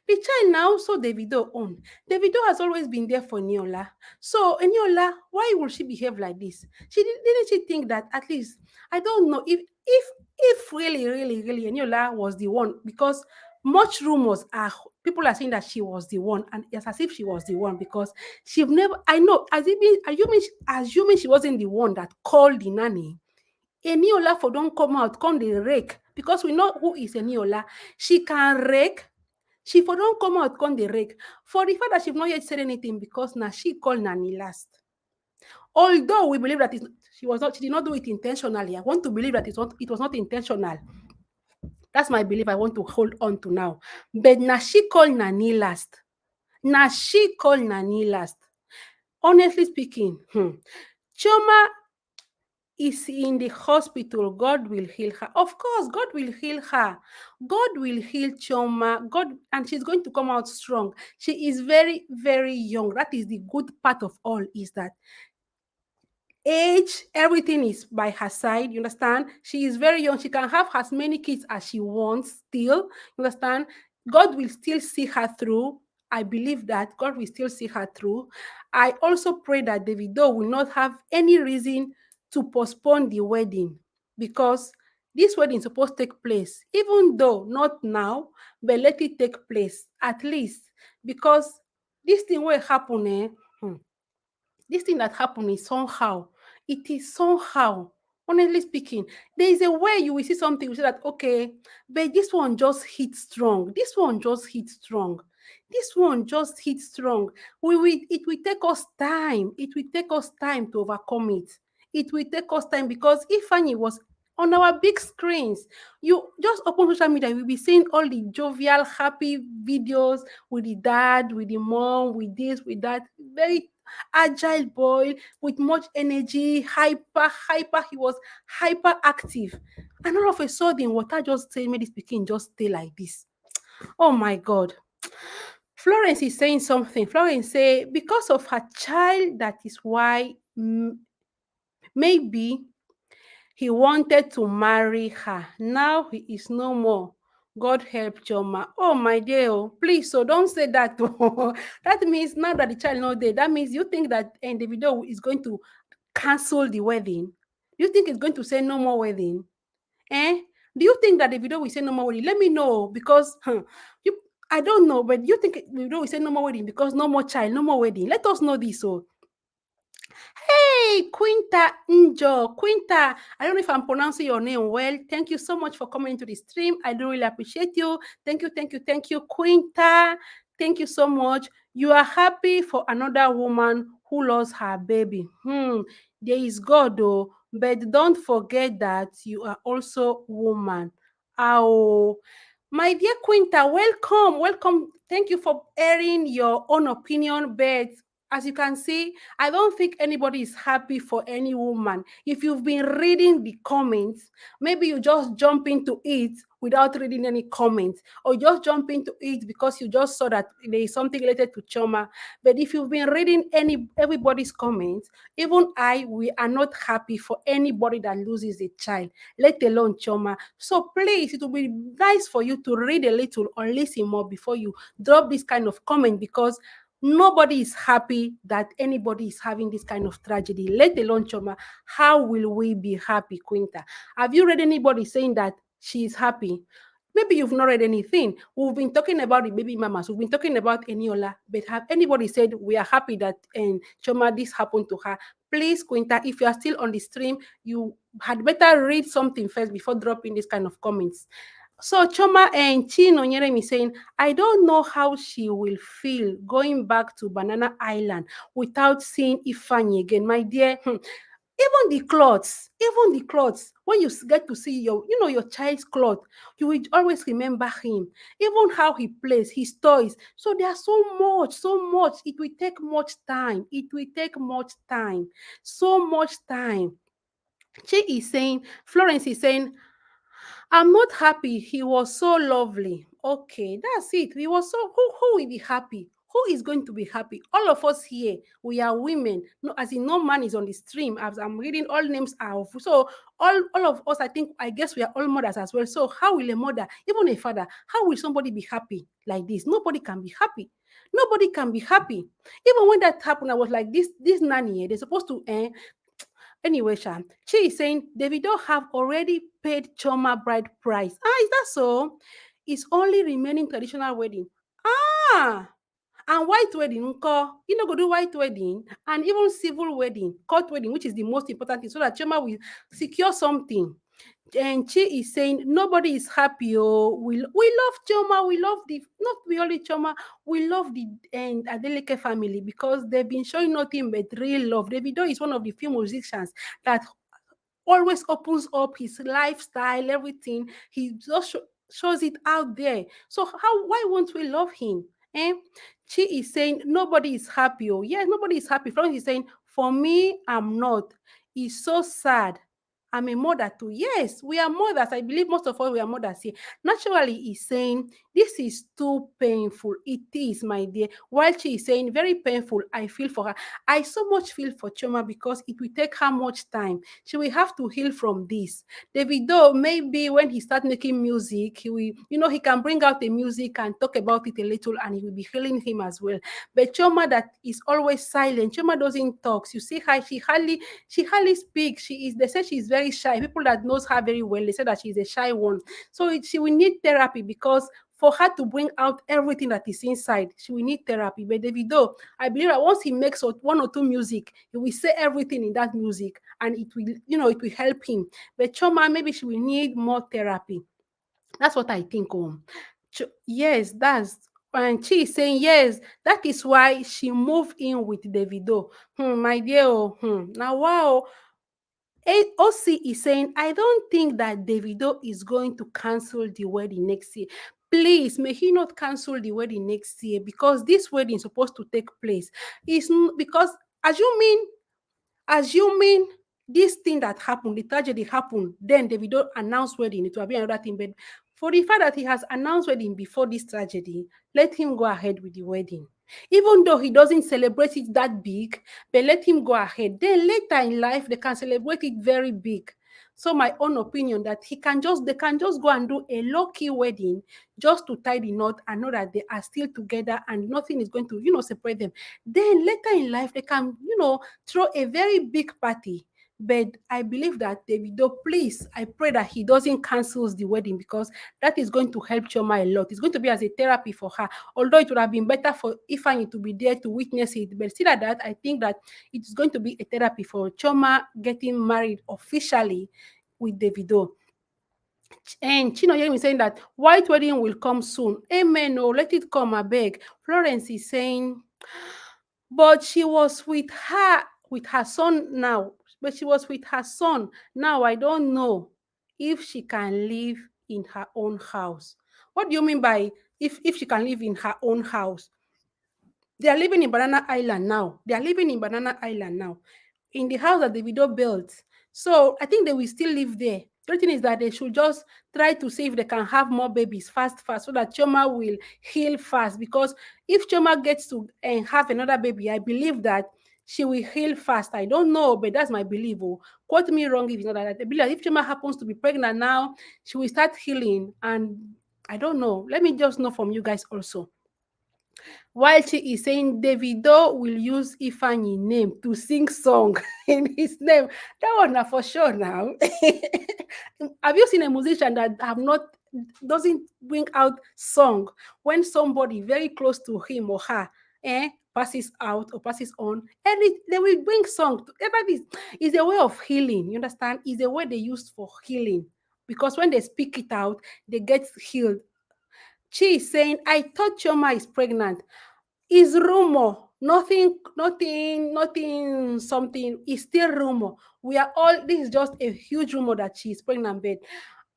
The child now also Davido own. Davido has always been there for Eniola. So Eniola, why will she behave like this? Didn't she think that at least I don't know if really really Eniola was the one, because much rumors are people are saying that she was the one, and it's as if she was the one because she've never, I know, as even assuming she wasn't the one that called the nanny. Eniola for don't come out, come the rake, because we know who is Eniola. She can rake. She for don't come out, come the rake. For the fact that she've not yet said anything, because now she called Nani last. Although we believe that she did not do it intentionally. I want to believe that it was not intentional. That's my belief I want to hold on to now. But now she called Nani last. Now she called Nani last. Honestly speaking, Choma is in the hospital. God will heal her. Of course, God will heal her. God will heal Choma. God, and she's going to come out strong. She is very, very young. That is the good part of all, is that age, everything is by her side. You understand? She is very young. She can have as many kids as she wants still. You understand? God will still see her through. I believe that God will still see her through. I also pray that Davido will not have any reason to postpone the wedding, because this wedding is supposed to take place, even though not now, but let it take place at least, because this thing will happen. This thing that happened is somehow, it is somehow, honestly speaking, there is a way you will see something, you say that, okay, but this one just hit strong. This one just hit strong. This one just hit strong. It will take us time. It will take us time to overcome it. It will take us time, because if Fanny was on our big screens, you just open social media, you will be seeing all the jovial, happy videos with the dad, with the mom, with this, with that. Very agile boy with much energy, hyper. He was hyper active. And all of a sudden, water just say, made this pikin just stay like this. Oh my God. Florence is saying something. Florence say, because of her child, that is why maybe he wanted to marry her. Now he is no more. God help Choma. Oh, my dear, please, so don't say that. That means now that the child not there, that means you think that Davido is going to cancel the wedding. You think it's going to say no more wedding? Eh? Do you think that Davido will say no more wedding? Let me know, because you, I don't know, but you think Davido will say no more wedding because no more child, no more wedding? Let us know this. So hey, Quinta Njo. Quinta, I don't know if I'm pronouncing your name well. Thank you so much for coming to the stream. I do really appreciate you. Thank you, Quinta. Thank you so much. You are happy for another woman who lost her baby. There is God, though, but don't forget that you are also woman. Oh, my dear Quinta, welcome, welcome. Thank you for airing your own opinion, but as you can see, I don't think anybody is happy for any woman. If you've been reading the comments, maybe you just jump into it without reading any comments, or just jump into it because you just saw that there is something related to Choma. But if you've been reading everybody's comments, even we are not happy for anybody that loses a child, let alone Choma. So please, it will be nice for you to read a little or listen more before you drop this kind of comment, because nobody is happy that anybody is having this kind of tragedy, let alone Choma. How will we be happy, Quinta? Have you read anybody saying that she is happy? Maybe you've not read anything. We've been talking about the baby mamas. We've been talking about Eniola. But have anybody said we are happy that Choma, this happened to her? Please, Quinta, if you are still on the stream, you had better read something first before dropping this kind of comments. So Choma and Chino Nyeremi saying, I don't know how she will feel going back to Banana Island without seeing Ifeanyi again. My dear, even the clothes, when you get to see your child's cloth, you will always remember him. Even how he plays, his toys. So there's so much. It will take much time. It will take much time. So much time. Florence is saying, I'm not happy. He was so lovely. Okay, that's it. He was who will be happy? Who is going to be happy? All of us here, we are women. No, as in no man is on the stream. As I'm reading, all names are so all of us, I guess we are all mothers as well. So how will a mother, even a father, how will somebody be happy like this? Nobody can be happy. Nobody can be happy. Even when that happened, I was like, this nanny, they're supposed to Anyway, she is saying Davido have already paid Choma bride price. Ah, is that so? It's only remaining traditional wedding. Ah, and white wedding, nko. You know, go do white wedding and even civil wedding, court wedding, which is the most important thing, so that Choma will secure something. And Chi is saying nobody is happy. Oh, we love Choma. We love the not we only Choma. We love the and Adeleke family because they've been showing nothing but real love. Davido is one of the few musicians that always opens up his lifestyle, everything. He just shows it out there. So why won't we love him? Eh? She is saying nobody is happy. Oh, yes, nobody is happy. Florence is saying, for me, I'm not. It's so sad. I'm a mother too. Yes, we are mothers. I believe most of us we are mothers here. Naturally, he's saying this is too painful. It is, my dear. While she is saying very painful, I feel for her. I so much feel for Choma because it will take her much time. She will have to heal from this. Davido, maybe when he start making music, he will, he can bring out the music and talk about it a little, and he will be healing him as well. But Choma that is always silent, Choma doesn't talk. You see her, she hardly speaks. They say she's very shy. People that knows her very well, they say that she's a shy one. So she will need therapy because for her to bring out everything that is inside, she will need therapy. But Davido, I believe that once he makes one or two music, he will say everything in that music and it will help him. But Choma, maybe she will need more therapy. That's what I think. Yes, that's and she is saying yes. That is why she moved in with Davido. My dear, now wow. OC is saying, I don't think that Davido is going to cancel the wedding next year. Please, may he not cancel the wedding next year because this wedding is supposed to take place. Because assuming assuming this thing that happened, the tragedy happened, then Davido announced wedding, it will be another thing. But for the fact that he has announced wedding before this tragedy, let him go ahead with the wedding. Even though he doesn't celebrate it that big, but let him go ahead. Then later in life, they can celebrate it very big. So my own opinion that they can just go and do a low-key wedding just to tie the knot and know that they are still together and nothing is going to, separate them. Then later in life, they can, throw a very big party. But I believe that Davido, please, I pray that he doesn't cancel the wedding because that is going to help Choma a lot. It's going to be as a therapy for her. Although it would have been better for Ifeanyi to be there to witness it, but still at that, I think that it is going to be a therapy for Choma getting married officially with Davido. And Chino Yemi saying that white wedding will come soon. Amen. Oh, let it come, I beg. Florence is saying, but she was with her son now. But she was with her son. Now I don't know if she can live in her own house. What do you mean by if she can live in her own house? They are living in Banana Island now. They are living in Banana Island now, in the house that the widow built. So I think they will still live there. The only thing is that they should just try to see if they can have more babies fast, so that Choma will heal fast. Because if Choma gets to have another baby, I believe that she will heal fast. I don't know, but that's my belief. Oh, quote me wrong if it's not that. I believe that if Choma happens to be pregnant now, she will start healing. And I don't know. Let me just know from you guys also. While she is saying Davido will use Ifeanyi name to sing song in his name. That one na for sure now. Have you seen a musician that doesn't bring out song when somebody very close to him or her passes out or passes on? And they will bring song. Everybody is a way of healing. You understand? Is a way they use for healing. Because when they speak it out, they get healed. She is saying, I thought Choma is pregnant. Is rumor. Nothing, something. It's still rumor. We are all, this is just a huge rumor that she's pregnant, but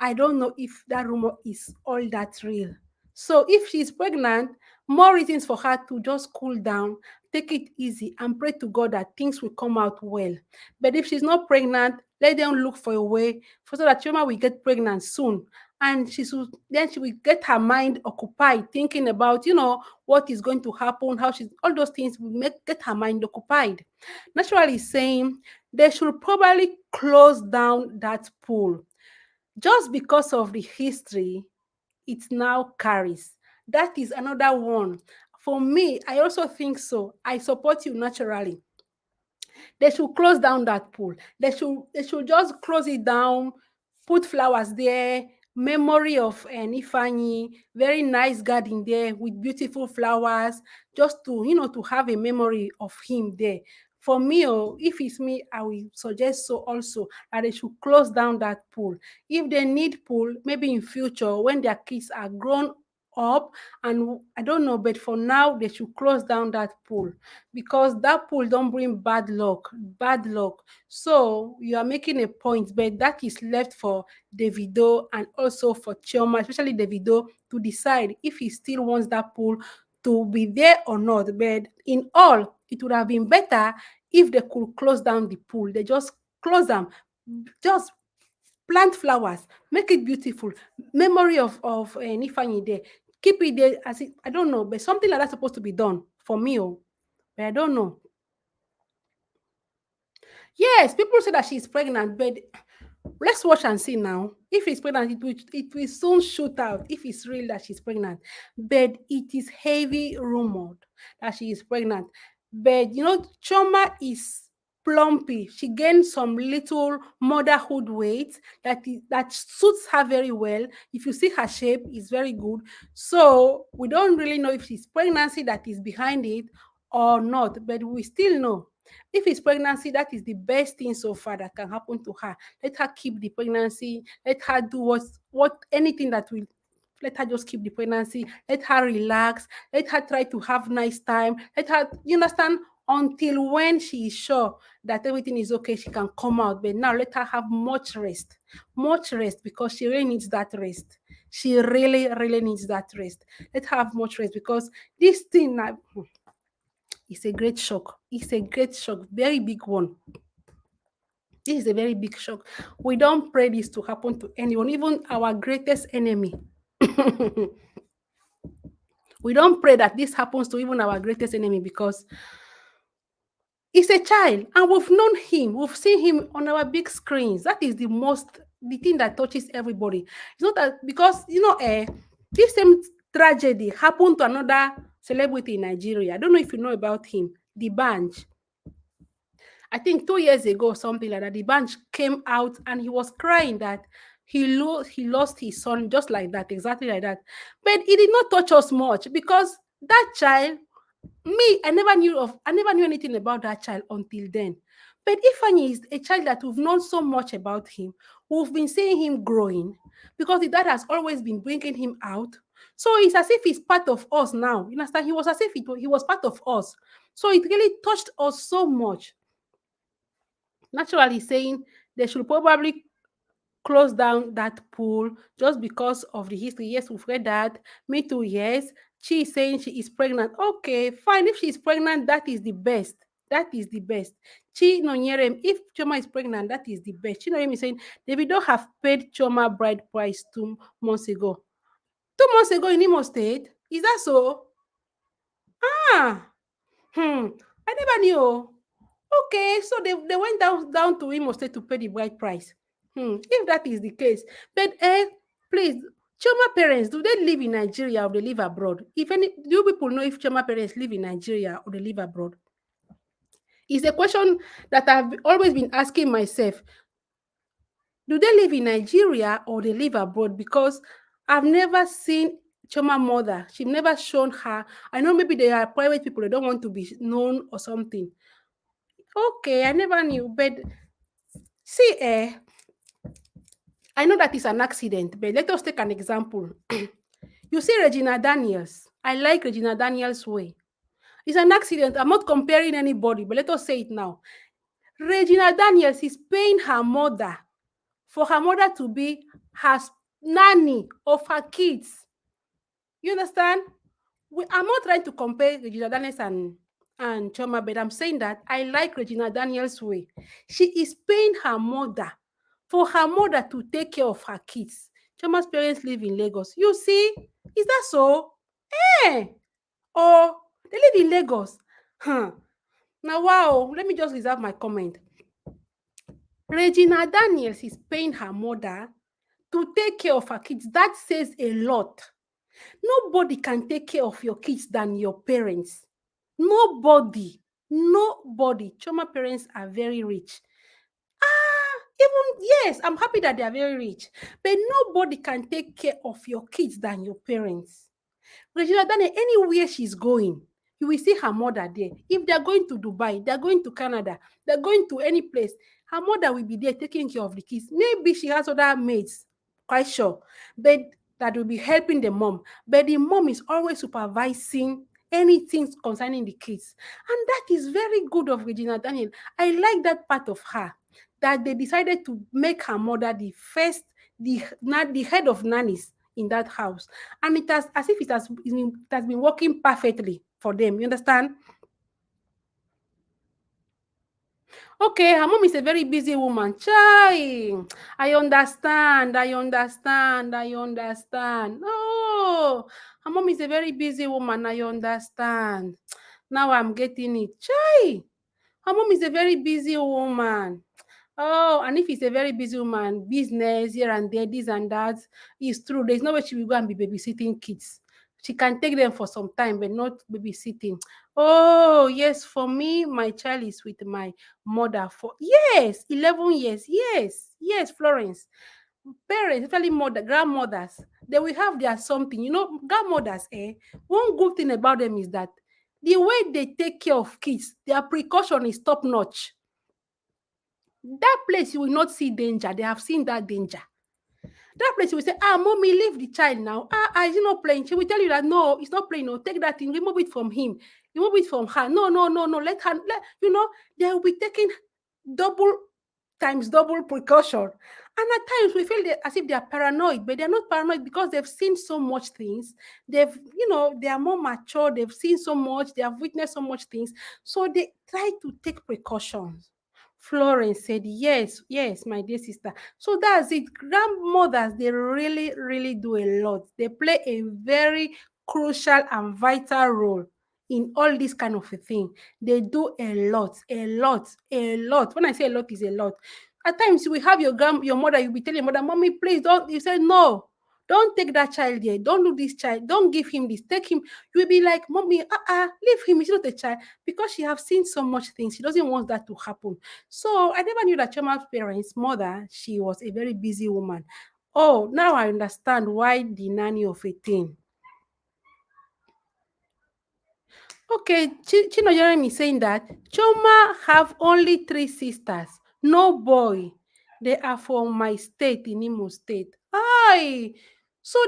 I don't know if that rumor is all that real. So if she's pregnant, more reasons for her to just cool down, take it easy, and pray to God that things will come out well. But if she's not pregnant, let them look for a way for so that Chioma will get pregnant soon. And then she will get her mind occupied thinking about, what is going to happen, how she's, all those things will get her mind occupied. Naturally saying, they should probably close down that pool just because of the history it now carries. That is another one. For me, I also think so. I support you naturally. They should close down that pool. They should just close it down, put flowers there, memory of Ifeanyi, very nice garden there with beautiful flowers, just to have a memory of him there. For me, if it's me, I will suggest so also that they should close down that pool. If they need pool, maybe in future when their kids are grown up, and I don't know, but for now they should close down that pool because that pool don't bring bad luck. Bad luck. So you are making a point, but that is left for Davido and also for Chioma, especially Davido, to decide if he still wants that pool to be there or not. But in all, it would have been better if they could close down the pool. They just close them, just plant flowers, make it beautiful. Memory of Ifeanyi there. Keep it there as it, I don't know, but something like that's supposed to be done for me. Oh, but I don't know. Yes, people say that she's pregnant, but let's watch and see now. If it's pregnant, it will soon shoot out if it's real that she's pregnant. But it is heavy rumored that she is pregnant. But Choma is plumpy. She gained some little motherhood weight that suits her very well. If you see her shape, it's very good. So we don't really know if it's pregnancy that is behind it or not, but we still know if it's pregnancy, that is the best thing so far that can happen to her. Let her keep the pregnancy. Let her do what anything that will. Let her just keep the pregnancy. Let her relax. Let her try to have nice time. Let her, you understand, until when she is sure that everything is okay, she can come out. But now let her have much rest because she really needs that rest. She really, really needs that rest. Let her have much rest because this thing now. It's a great shock. It's a great shock, very big one. This is a very big shock. We don't pray this to happen to anyone, even our greatest enemy. We don't pray that this happens to even our greatest enemy because he's a child and we've known him. We've seen him on our big screens. That is the thing that touches everybody. It's not that because, this same tragedy happened to another celebrity in Nigeria. I don't know if you know about him, the Banj. I think 2 years ago, something like that, the bunch came out and he was crying that he lost his son just like that, exactly like that. But it did not touch us much because that child, I never knew anything about that child until then. But Ifeanyi is a child that we've known so much about him. We've been seeing him growing because the dad has always been bringing him out. So it's as if he's part of us now. You understand? He was as if he was part of us. So it really touched us so much. Naturally saying they should probably close down that pool just because of the history. Yes, we've read that. Me too, yes. She is saying she is pregnant. Okay, fine. If she is pregnant, that is the best. That is the best. Chi Nonyerem, if Choma is pregnant, that is the best. Chi Nonyerem is saying Davido have paid Choma bride price 2 months ago. 2 months ago in Imo State? Is that so? Ah, I never knew. Okay, so they went down to Imo State to pay the bride price. If that is the case, but please, Chioma parents, do they live in Nigeria or they live abroad? If any, do you people know if Chioma parents live in Nigeria or they live abroad? It's a question that I've always been asking myself. Do they live in Nigeria or they live abroad? Because I've never seen Choma mother. She's never shown her. I know maybe they are private people. They don't want to be known or something. Okay, I never knew. But see, I know that is an accident, but let us take an example. You see Regina Daniels. I like Regina Daniels' way. It's an accident. I'm not comparing anybody, but let us say it now. Regina Daniels is paying her mother for her mother to be her nanny of her kids. You understand? I'm not trying to compare Regina Daniels and Choma, but I'm saying that I like Regina Daniels' way. She is paying her mother for her mother to take care of her kids. Choma's parents live in Lagos. You see? Is that so? Eh? Or they live in Lagos. Huh. Now, wow, let me just reserve my comment. Regina Daniels is paying her mother to take care of her kids. That says a lot. Nobody can take care of your kids than your parents. Nobody. Nobody. Choma parents are very rich. Even, yes, I'm happy that they are very rich. But nobody can take care of your kids than your parents. Regina Daniel, anywhere she's going, you will see her mother there. If they're going to Dubai, they're going to Canada, they're going to any place, her mother will be there taking care of the kids. Maybe she has other maids, quite sure, but that will be helping the mom. But the mom is always supervising anything concerning the kids. And that is very good of Regina Daniel. I like that part of her, that they decided to make her mother the first, the head of nannies in that house, and it has as if it has been working perfectly for them. You understand? Okay, her mom is a very busy woman. Chai, I understand. Oh, her mom is a very busy woman. I understand. Now I'm getting it. Chai, her mom is a very busy woman. Oh, and if it's a very busy woman, business here and there, this and that, it's true. There's no way she will go and be babysitting kids. She can take them for some time, but not babysitting. Oh, yes, for me, my child is with my mother for, yes, 11 years. Yes, Florence. Parents, especially grandmothers, they will have their something. Grandmothers, one good thing about them is that the way they take care of kids, their precaution is top notch. That place you will not see danger. They have seen that danger. That place you will say, mommy, leave the child now. Is he not playing? She will tell you that no, it's not playing. No, take that thing, remove it from him, remove it from her. No, no, no, no. Let her. They will be taking double times double precaution. And at times we feel as if they are paranoid, but they're not paranoid because they've seen so much things. They are more mature. They've seen so much. They have witnessed so much things. So they try to take precautions. Florence said, yes, yes, my dear sister. So that's it. Grandmothers, they really, really do a lot. They play a very crucial and vital role in all this kind of a thing. They do a lot, a lot, a lot. When I say a lot, is a lot. At times, you will have your mother, you'll be telling your mother, mommy, please don't. You say, no, don't take that child here. Don't do this child. Don't give him this. Take him. You will be like, mommy, leave him. He's not a child. Because she have seen so much things. She doesn't want that to happen. So I never knew that Chima's parents, mother, she was a very busy woman. Oh, now I understand why the nanny of a teen. Okay, Chino Jeremy is saying that Choma have only 3 sisters, no boy. They are from my state, in Imo State. Aye. So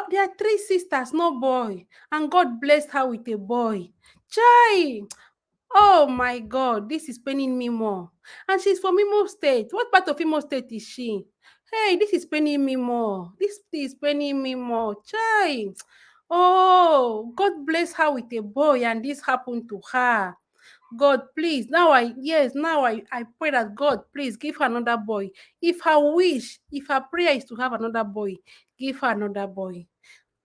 they are 3 sisters, no boy. And God blessed her with a boy. Chai. Oh my God, this is paining me more. And she's from Imo State. What part of Imo State is she? Hey, this is paining me more. This is paining me more. Chai. Oh, God bless her with a boy, and this happened to her. God, please. Now I pray that God, please give her another boy. If her prayer is to have another boy, give her another boy.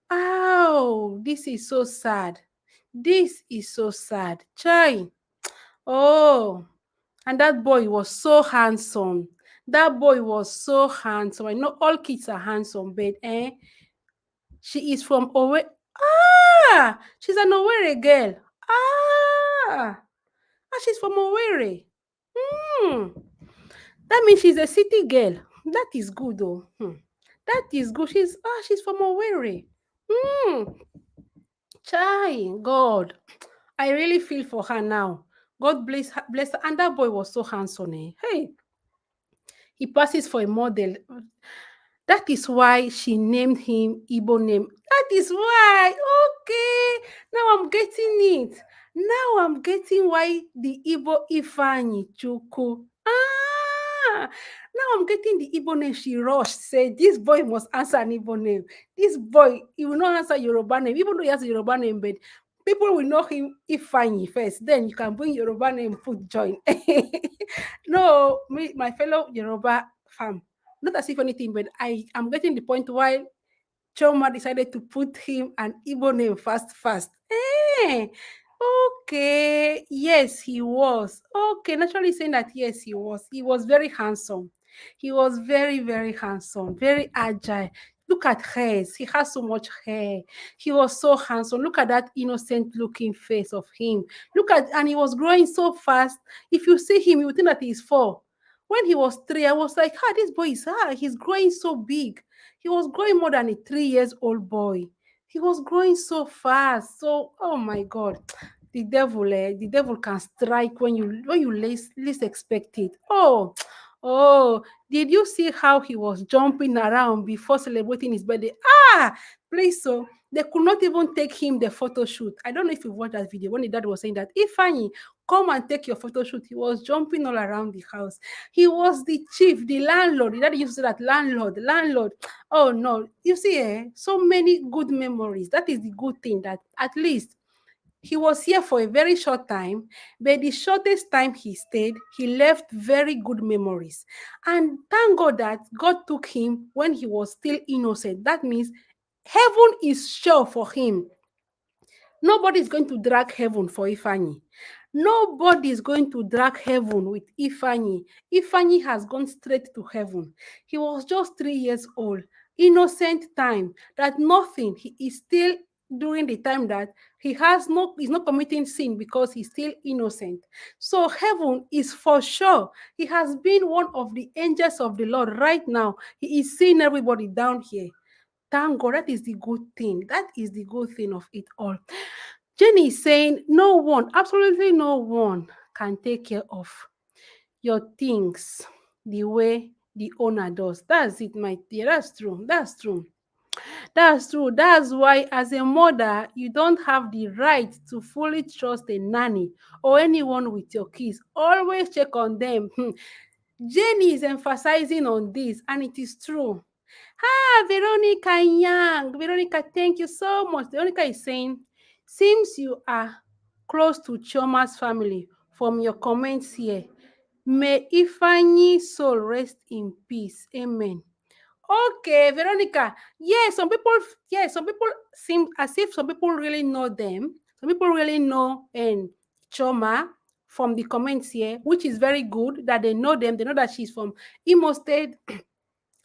Oh, this is so sad. This is so sad. Chai. Oh, and that boy was so handsome. That boy was so handsome. I know all kids are handsome, but she is from Owerri. She's an Owerri girl. She's from Owerri. Hmm. That means she's a city girl. That is good, though. That is good. She's from Owerri. Hmm. Chai, God. I really feel for her now. God bless her. And that boy was so handsome. Hey, he passes for a model. That is why she named him Igbo name. That is why. Okay, now I'm getting it. Now I'm getting why the Igbo Ifeanyi Chukwu. Now I'm getting the Igbo name she rushed. Say this boy must answer an Igbo name. This boy, he will not answer Yoruba name, even though he has a Yoruba name, but people will know him Ifeanyi first. Then you can bring Yoruba name, put join. No, me, my fellow Yoruba fam. Not as if anything, but I am getting the point why Choma decided to put him an Igbo name fast. Eh, okay. Yes, he was. Okay, naturally saying that, yes, he was. He was very handsome. He was very, very handsome, very agile. Look at hairs. He has so much hair. He was so handsome. Look at that innocent looking face of him. Look at, and he was growing so fast. If you see him, you would think that he's 4. When he was 3, I was like, this boy is, he's growing so big. He was growing more than a 3 years old boy. He was growing so fast. So, oh my God, the devil can strike when you least expect it. Oh, did you see how he was jumping around before celebrating his birthday? Please, so they could not even take him the photo shoot. I don't know if you watched that video when the dad was saying that, Ifeanyi, come and take your photo shoot. He was jumping all around the house. He was the chief, the landlord. The daddy used to say that, landlord. Oh no, you see, so many good memories. That is the good thing, that at least he was here for a very short time, but the shortest time he stayed, he left very good memories. And thank God that God took him when he was still innocent. That means heaven is sure for him. Nobody is going to drag heaven for Ifeanyi. Nobody is going to drag heaven with Ifeanyi. Ifeanyi has gone straight to heaven. He was just 3 years old, innocent time, that nothing. He is still during the time that he's not committing sin because he's still innocent. So heaven is for sure. He has been one of the angels of the Lord right now. He is seeing everybody down here. Thank God. That is the good thing. That is the good thing of it all. Jenny is saying, no one, absolutely no one can take care of your things the way the owner does. That's it, my dear. That's true. That's true. That's true. That's why, as a mother, you don't have the right to fully trust a nanny or anyone with your kids. Always check on them. Jenny is emphasizing on this, and it is true. Veronica Young. Veronica, thank you so much. Veronica is saying, seems you are close to Choma's family from your comments here. May Ifeanyi's soul rest in peace. Amen. Okay, Veronica. Some people seem as if some people really know them. Some people really know Choma from the comments here, which is very good that they know them. They know that she's from Imo State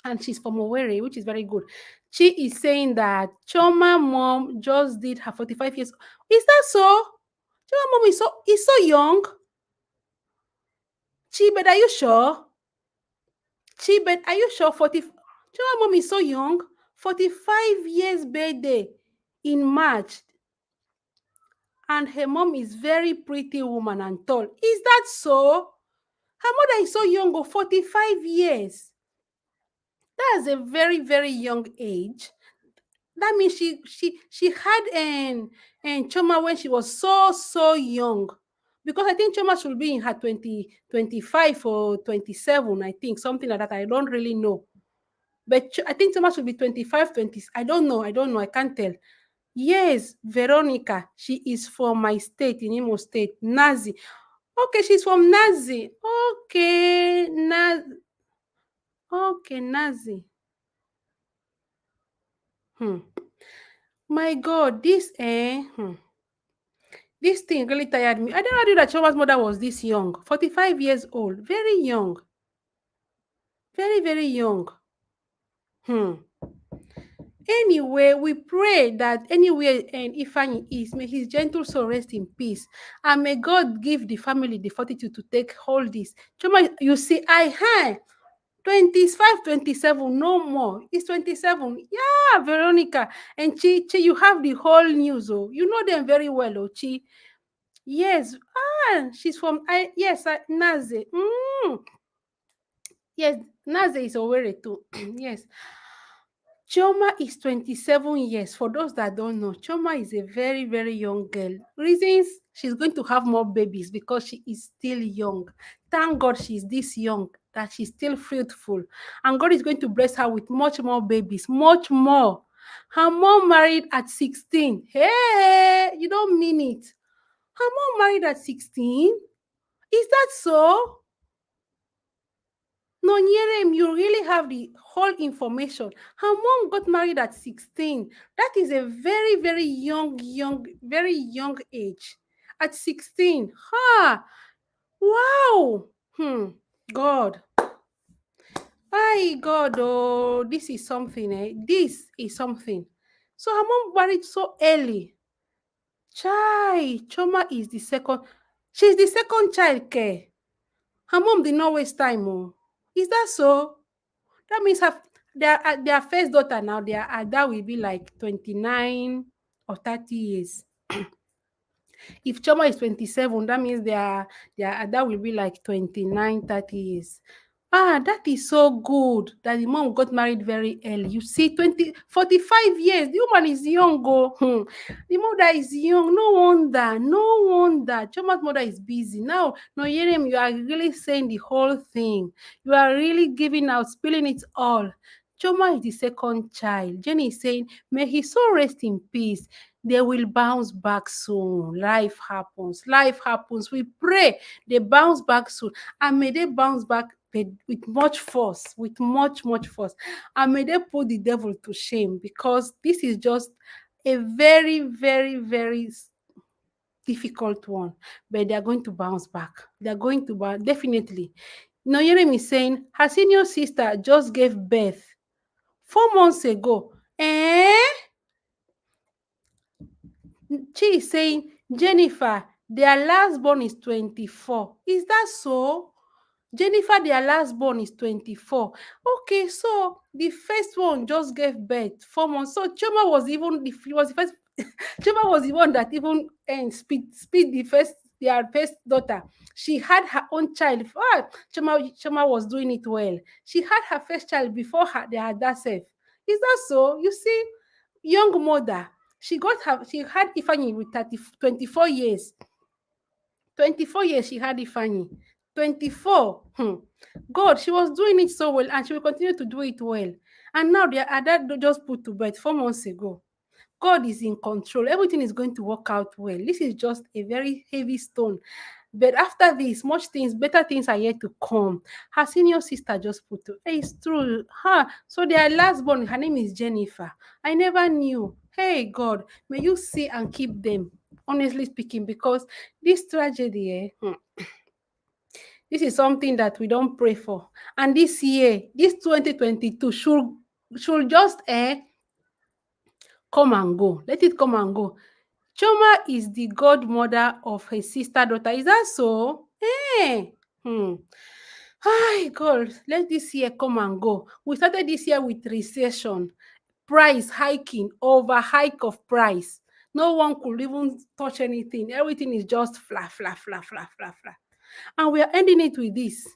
and she's from Owerri, which is very good. She is saying that Choma mom just did her 45 years. Is that so? Choma mom is so young. Chibet, are you sure? Chibet, are you sure? Choma mom is so young. 45 years birthday in March. And her mom is very pretty woman and tall. Is that so? Her mother is so young, 45 years. That's a very, very young age. That means she had Choma when she was so young, because I think Choma should be in her 25 or 27, I think, something like that. I don't really know, but I think Choma should be 25, 20. I don't know, I can't tell. Yes, Veronica, she is from my state, in Imo State, Nazi. Okay, she's from Nazi. Okay, Nazi. My God, this thing really tired me. I never knew that Choma's mother was this young. 45 years old. Very young. Very, very young. Anyway, we pray that anywhere and Ifeanyi is, may his gentle soul rest in peace. And may God give the family the fortitude to take hold this. Choma, you see, 25, 27, no more. It's 27. Yeah, Veronica. And Chi, you have the whole news. Oh, you know them very well, oh, Chi. Yes. She's from Naze. Yes, Naze is Owerri too. Yes. Choma is 27 years. For those that don't know, Choma is a very, very young girl. Reasons She's going to have more babies because she is still young. Thank God she's this young, that she's still fruitful. And God is going to bless her with much more babies, much more. Her mom married at 16. Hey, you don't mean it. Her mom married at 16? Is that so? No, Nyerem, you really have the whole information. Her mom got married at 16. That is a very, very very young age. At 16. Ha! Wow. God. My God, oh, this is something, eh? This is something. So her mom married so early. Chai, Choma is the second. She's the second child, care. Her mom did not waste time, oh. Is that so? That means their first daughter now, their Ada will be like 29 or 30 years. If Choma is 27, that means their Ada will be like 29, 30 years. Ah, that is so good that the mom got married very early. You see, 45 years. The woman is young, oh. The mother is young. No wonder. No wonder. Choma's mother is busy. Now, no, Yerem, you are really saying the whole thing. You are really giving out, spilling it all. Choma is the second child. Jenny is saying, may his soul rest in peace. They will bounce back soon. Life happens. Life happens. We pray they bounce back soon. And may they bounce back with much force, with much force. And may they put the devil to shame, because this is just a very difficult one. But they are going to bounce back. They are going to bounce, definitely. Noyerem is saying her senior sister just gave birth 4 months ago. She is saying, Jennifer, their last born is 24. Is that so? Jennifer, their last born is 24. Okay, so the first one just gave birth 4 months. So Choma was even was the first. Choma was the one that even speed the first their first daughter. She had her own child. Choma was doing it well. She had her first child before their other self. Is that so? You see, young mother. She had Ifeanyi with 24 years. 24 years she had Ifeanyi. 24. God, she was doing it so well, and she will continue to do it well. And now their Ada just put to bed 4 months ago. God is in control. Everything is going to work out well. This is just a very heavy stone. But after this, much things, better things are yet to come. Her senior sister just put to, hey, it's true. So their last born, her name is Jennifer. I never knew. Hey, God, may you see and keep them, honestly speaking, because this tragedy, this is something that we don't pray for. And this year, this 2022, should just come and go. Let it come and go. Choma is the godmother of her sister daughter. Is that so? Hey. Hi, God, let this year come and go. We started this year with recession, price hiking, over hike of price. No one could even touch anything. Everything is just flat. And we are ending it with this.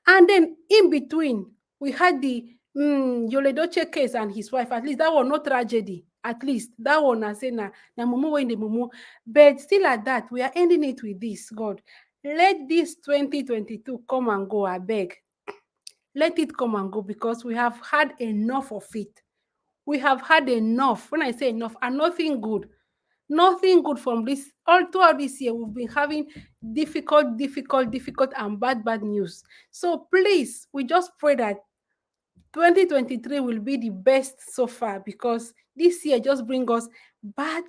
And then in between, we had the Yoledoche case and his wife. At least that was no tragedy. At least that one, I say, na mumu in the mumu. But still at that, we are ending it with this. God, let this 2022 come and go, I beg. Let it come and go, because we have had enough of it. We have had enough. When I say enough, and nothing good from this. All throughout this year, we've been having difficult, and bad news. So please, we just pray that 2023 will be the best so far, because this year just bring us bad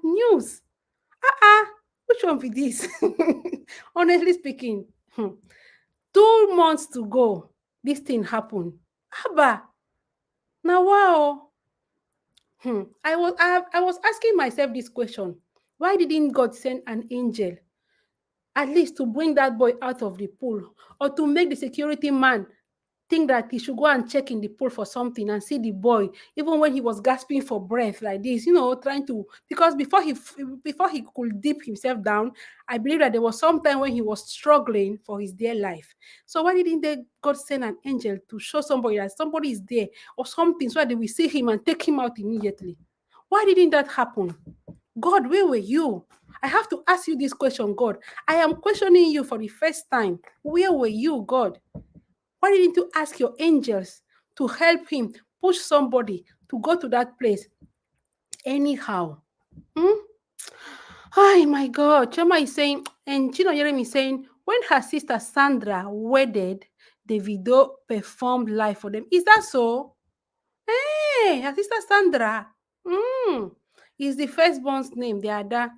news. Which one be this? Honestly speaking, 2 months to go, this thing happened. Abba, now wow. I was asking myself this question. Why didn't God send an angel at least to bring that boy out of the pool, or to make the security man think that he should go and check in the pool for something and see the boy, even when he was gasping for breath like this, trying to, because before he could dip himself down, I believe that there was some time when he was struggling for his dear life. So why didn't God send an angel to show somebody that somebody is there or something, so that they will see him and take him out immediately? Why didn't that happen? God, where were you? I have to ask you this question, God. I am questioning you for the first time. Where were you, God? Why didn't you ask your angels to help him push somebody to go to that place? Anyhow. Hmm? Oh my God. Choma is saying, and Chino Yeremi is saying, when her sister Sandra wedded, Davido performed live for them. Is that so? Hey, her sister Sandra. Mm. Is the firstborn's name, the other.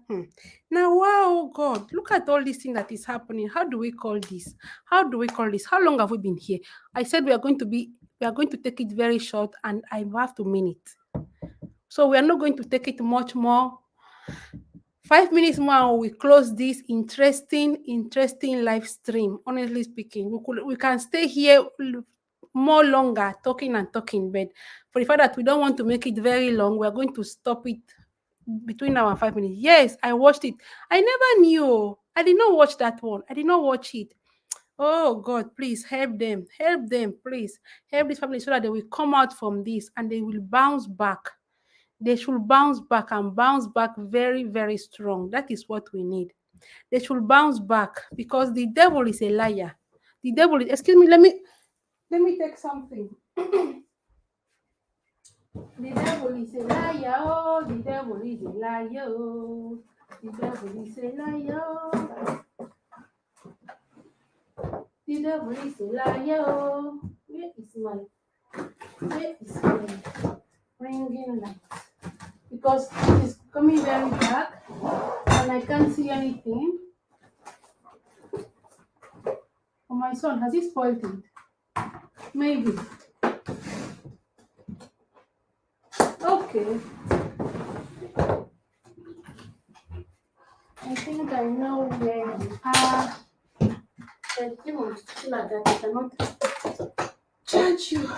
Now, wow, God, look at all this thing that is happening. How do we call this? How do we call this? How long have we been here? I said we are going to take it very short, and I have to mean it. So we are not going to take it much more. 5 minutes more and we close this interesting live stream. Honestly speaking, we can stay here more longer talking and talking, but for the fact that we don't want to make it very long, we are going to stop it between now and 5 minutes. Yes, I watched it. I never knew. I did not watch that one. I did not watch it. Oh God, please help them, please help this family so that they will come out from this and they will bounce back. They should bounce back and bounce back very, very strong. That is what we need. They should bounce back because the devil is a liar. The devil is, excuse me, let me take something. The devil is a liar. Oh, the devil is a liar. Oh, the devil is a liar. Oh, the devil is a liar. Oh, where is my ringing light? Because it is coming very dark and I can't see anything. Oh, my son, has he spoiled it? Maybe. Okay. I think I know where you are. But you want to feel like that I cannot charge you.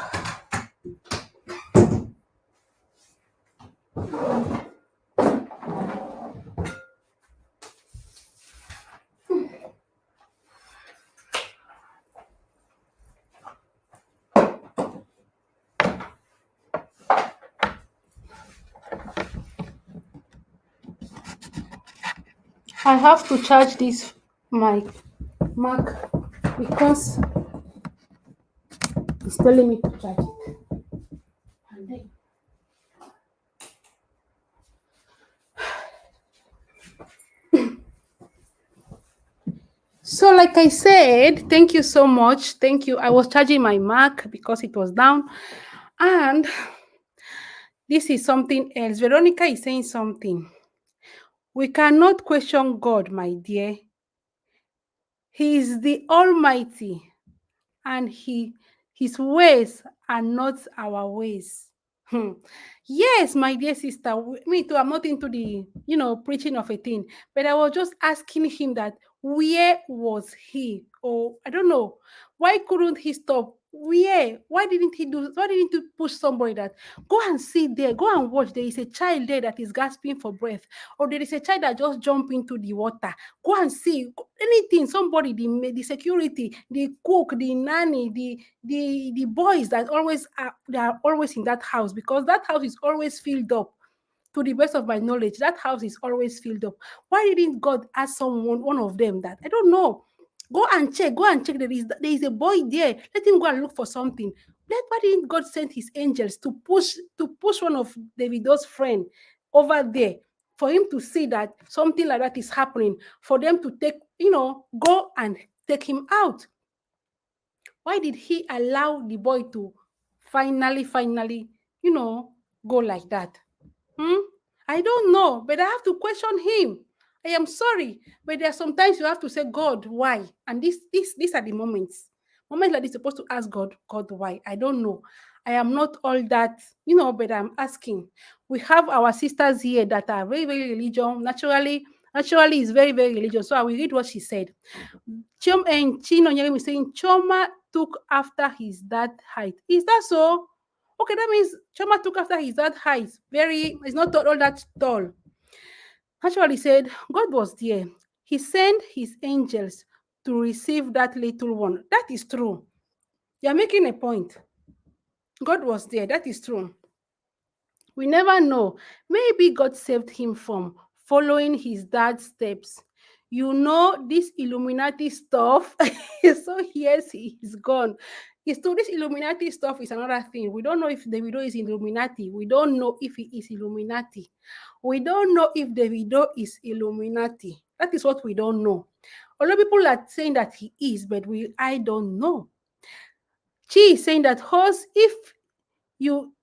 I have to charge this my Mac because it's telling me to charge it. And then so, like I said, thank you so much. Thank you. I was charging my Mac because it was down. And this is something else. Veronica is saying something. We cannot question God, my dear. He is the Almighty, and his ways are not our ways. Yes, my dear sister, me too. I'm not into the preaching of a thing, but I was just asking him that where was he? Or I don't know, why couldn't he stop? Where? Why didn't he do? Why didn't he push somebody that go and see there, go and watch? There is a child there that is gasping for breath, or there is a child that just jumped into the water. Go and see anything. Somebody, the security, the cook, the nanny, the boys that always are they are always in that house because that house is always filled up. To the best of my knowledge, that house is always filled up. Why didn't God ask one of them that? I don't know. Go and check. Go and check. There is a boy there. Let him go and look for something. Why didn't God send his angels to push one of Davido's friend over there for him to see that something like that is happening? For them to go and take him out. Why did he allow the boy to finally, go like that? Hmm? I don't know, but I have to question him. I am sorry, but there are sometimes you have to say, God, why? And these are the moments. Moments like this, supposed to ask God, God, why? I don't know. I am not all that, but I'm asking. We have our sisters here that are very, very religious. Naturally, is very, very religious. So I will read what she said. And Chino Nyeri is saying Choma took after his dad height. Is that so? Okay, that means Choma took after his dad height. He's not all that tall. Actually said God was there. He sent his angels to receive that little one. That is true. You're making a point. God was there. That is true. We never know. Maybe God saved him following his dad's steps. You know, this Illuminati stuff. So yes, he is gone. It's to this Illuminati stuff is another thing. We don't know if Davido is Illuminati. We don't know if he is Illuminati. We don't know if Davido is Illuminati. That is what we don't know. Although people are saying that he is, but I don't know. She is saying that horse, you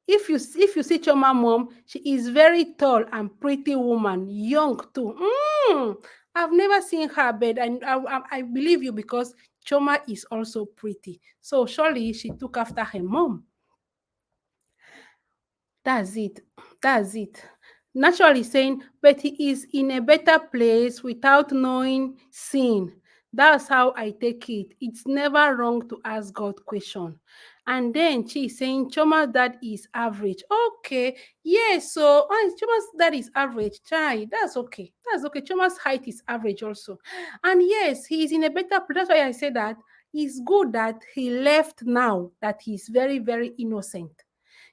if you see Choma mom, she is very tall and pretty woman, young too. I've never seen her, but I believe you because Choma is also pretty. So surely she took after her mom. That's it. That's it. Naturally saying, but he is in a better place without knowing sin. That's how I take it. It's never wrong to ask God question. And then she is saying Choma's dad is average. Okay, yes. So Choma's dad is average. Try. That's okay. That's okay. Choma's height is average also. And yes, he is in a better place. That's why I say that it's good that he left now. That he's very, very innocent.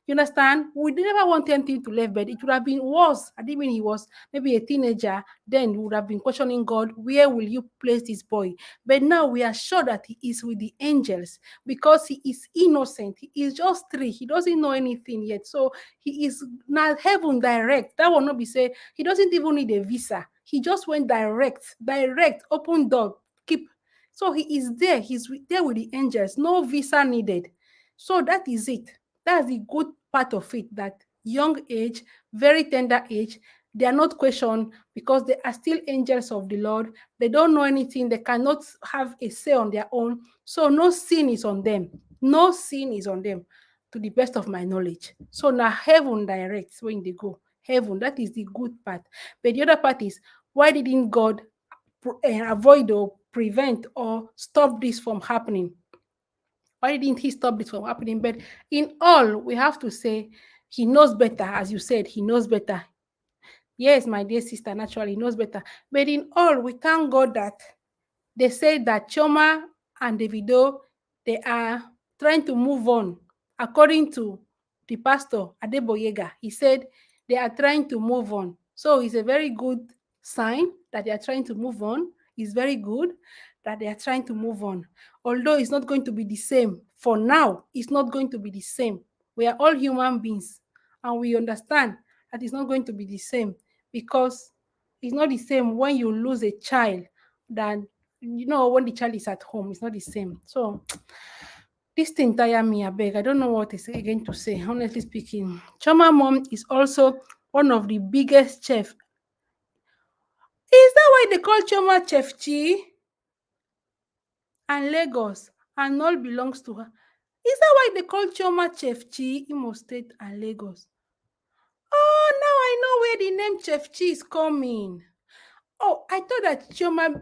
You understand? We never want anything to left, but it would have been worse. I think when he was maybe a teenager, then we would have been questioning God, where will you place this boy? But now we are sure that he is with the angels because he is innocent. He is just 3. He doesn't know anything yet. So he is now heaven direct. That will not be say he doesn't even need a visa. He just went direct, open door, keep. So he is there. There with the angels. No visa needed. So that is it. That's the good part of it, that young age, very tender age, they are not questioned because they are still angels of the Lord. They don't know anything. They cannot have a say on their own. So no sin is on them. No sin is on them, to the best of my knowledge. So now heaven directs when they go. Heaven, that is the good part. But the other part is, why didn't God avoid or prevent or stop this from happening? Why didn't he stop this from happening? But in all, we have to say he knows better, as you said, he knows better. Yes, my dear sister, naturally, he knows better. But in all, we thank God that they say that Choma and Davido, they are trying to move on. According to the pastor, Adeboyega, he said they are trying to move on. So it's a very good sign that they are trying to move on. It's very good that they are trying to move on. Although it's not going to be the same. For now, it's not going to be the same. We are all human beings and we understand that it's not going to be the same because it's not the same when you lose a child than when the child is at home. It's not the same. So this thing tire me, I beg. I don't know what is again to say, honestly speaking. Choma mom is also one of the biggest chef. Is that why they call Choma Chef Chi? And Lagos and all belongs to her. Is that why they call Choma Chef Chi, Imo State and Lagos? Oh, now I know where the name Chef Chi is coming. Oh, I thought that Chioma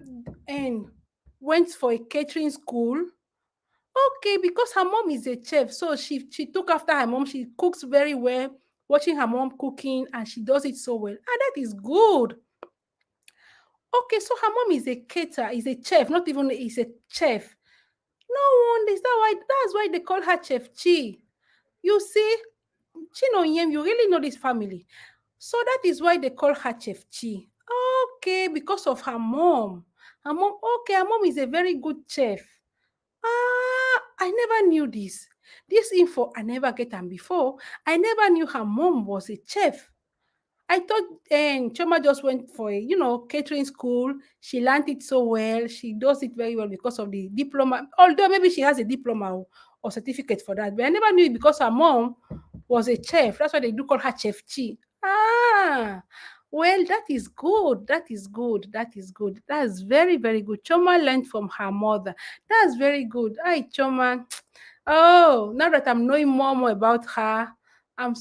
went for a catering school. Okay, because her mom is a chef, so she took after her mom. She cooks very well, watching her mom cooking, and she does it so well. And that is good. Okay, so her mom is a caterer, is a chef, not even is a chef. No wonder, that's why they call her Chef Chi. You see, Chinoyem, you really know this family. So that is why they call her Chef Chi. Okay, because of her mom. Her mom is a very good chef. I never knew this. This info I never get am before. I never knew her mom was a chef. I thought Choma just went for a catering school. She learned it so well. She does it very well because of the diploma. Although maybe she has a diploma or certificate for that, but I never knew it because her mom was a chef. That's why they do call her Chef Chi. Well, that is good. That is good. That is good. That's very, very good. Choma learned from her mother. That's very good. Hi, Choma. Oh, now that I'm knowing more about her, I'm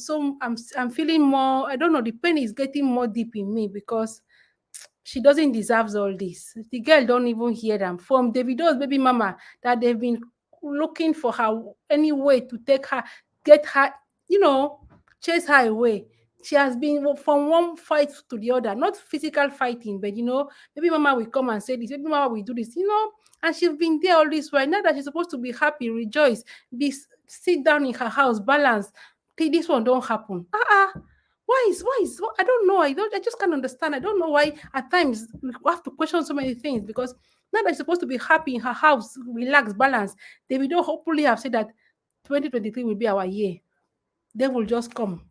feeling more. I don't know. The pain is getting more deep in me because she doesn't deserve all this. The girl don't even hear them from Davido's baby mama that they've been looking for her any way to take her, get her, chase her away. She has been from one fight to the other, not physical fighting, but maybe mama will come and say this, maybe mama will do this, and she's been there all this while. Now that she's supposed to be happy, rejoice, sit down in her house, balance. Okay, this one don't happen. I don't know. I just can't understand. I don't know why at times we have to question so many things, because now that she's supposed to be happy in her house, relax, balance, they will don't hopefully have said that 2023 will be our year. They will just come,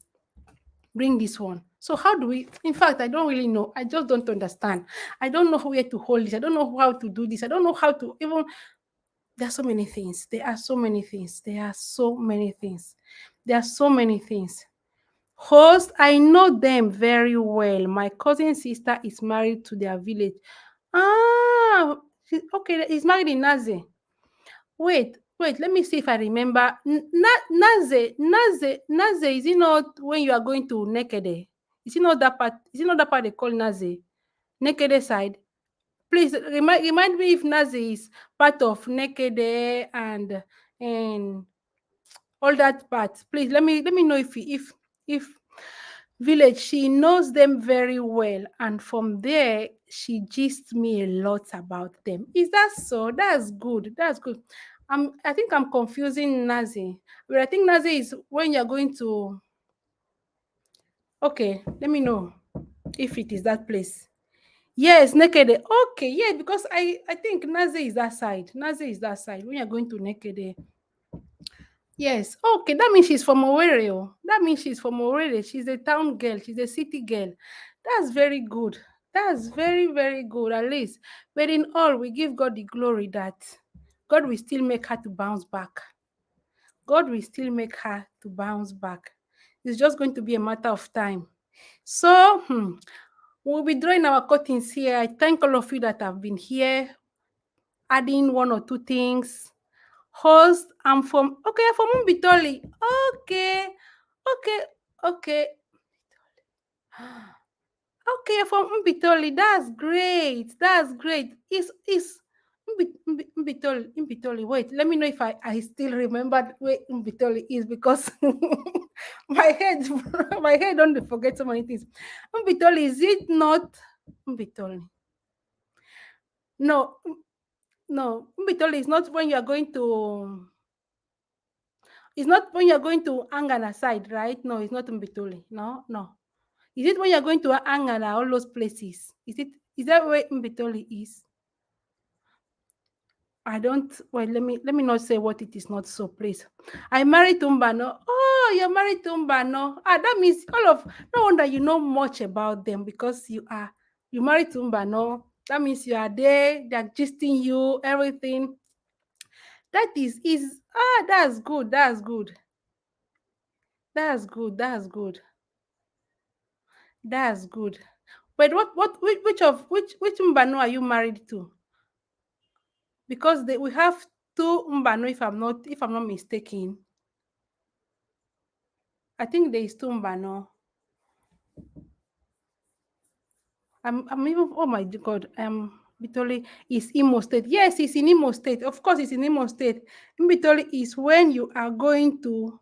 bring this one. So how do we, in fact, I don't really know. I just don't understand. I don't know where to hold this. I don't know how to do this. I don't know how to even, there are so many things. There are so many things. There are so many things. There are so many things. Host, I know them very well. My cousin sister is married to their village. Ah, okay, he's married in Naze. Wait, let me see if I remember. Naze, is it not when you are going to Nekede? Is it not that part? Is it not that part they call Naze? Nekede side? Please remind me if Naze is part of Nekede and all that part. Please let me know if village, she knows them very well, and from there she gists me a lot about them. Is that so? That's good. That's good. I think I'm confusing Nazi, but I think Nazi is when you're going to, okay, let me know if it is that place. Yes, Nekede. Okay, yeah, because I think Nazi is that side. Nazi is that side when you're going to Nekede. Yes. Okay, that means she's from Owerri. Oh. That means she's from Owerri. She's a town girl. She's a city girl. That's very good. That's very, very good, at least. But in all, we give God the glory that God will still make her to bounce back. God will still make her to bounce back. It's just going to be a matter of time. So, we'll be drawing our curtains here. I thank all of you that have been here, adding one or two things. Host, I'm from Umbitoli. Okay, okay, okay. Okay, you're from Umbitoli. That's great. That's great. Is Umbitoli. Wait, let me know if I still remember where Umbitoli is, because my head my head don't forget so many things. Umbitoli, is it not Umbitoli? No, no. Umbitoli is not when you are going to, it's not when you're going to Angana side, right? No, it's not Umbitoli. No, no. Is it when you're going to Angana, all those places? Is that where Umbitoli is? I don't, well, let me not say what it is not, so please. I married Tumbano. Oh, you're married Tumbano. Ah, that means no wonder you know much about them, because you married Tumbano. That means you are there, they're gisting you, everything. That is that's good. That's good. That's good. That's good. That's good. But which Mbano are you married to? Because we have two Mbano, if I'm not mistaken. I think there is two Mbano. I'm even, oh my God, Bitoli is Imo State. Yes, it's in Imo State. Of course, it's in Imo State. Bitoli is when you are going to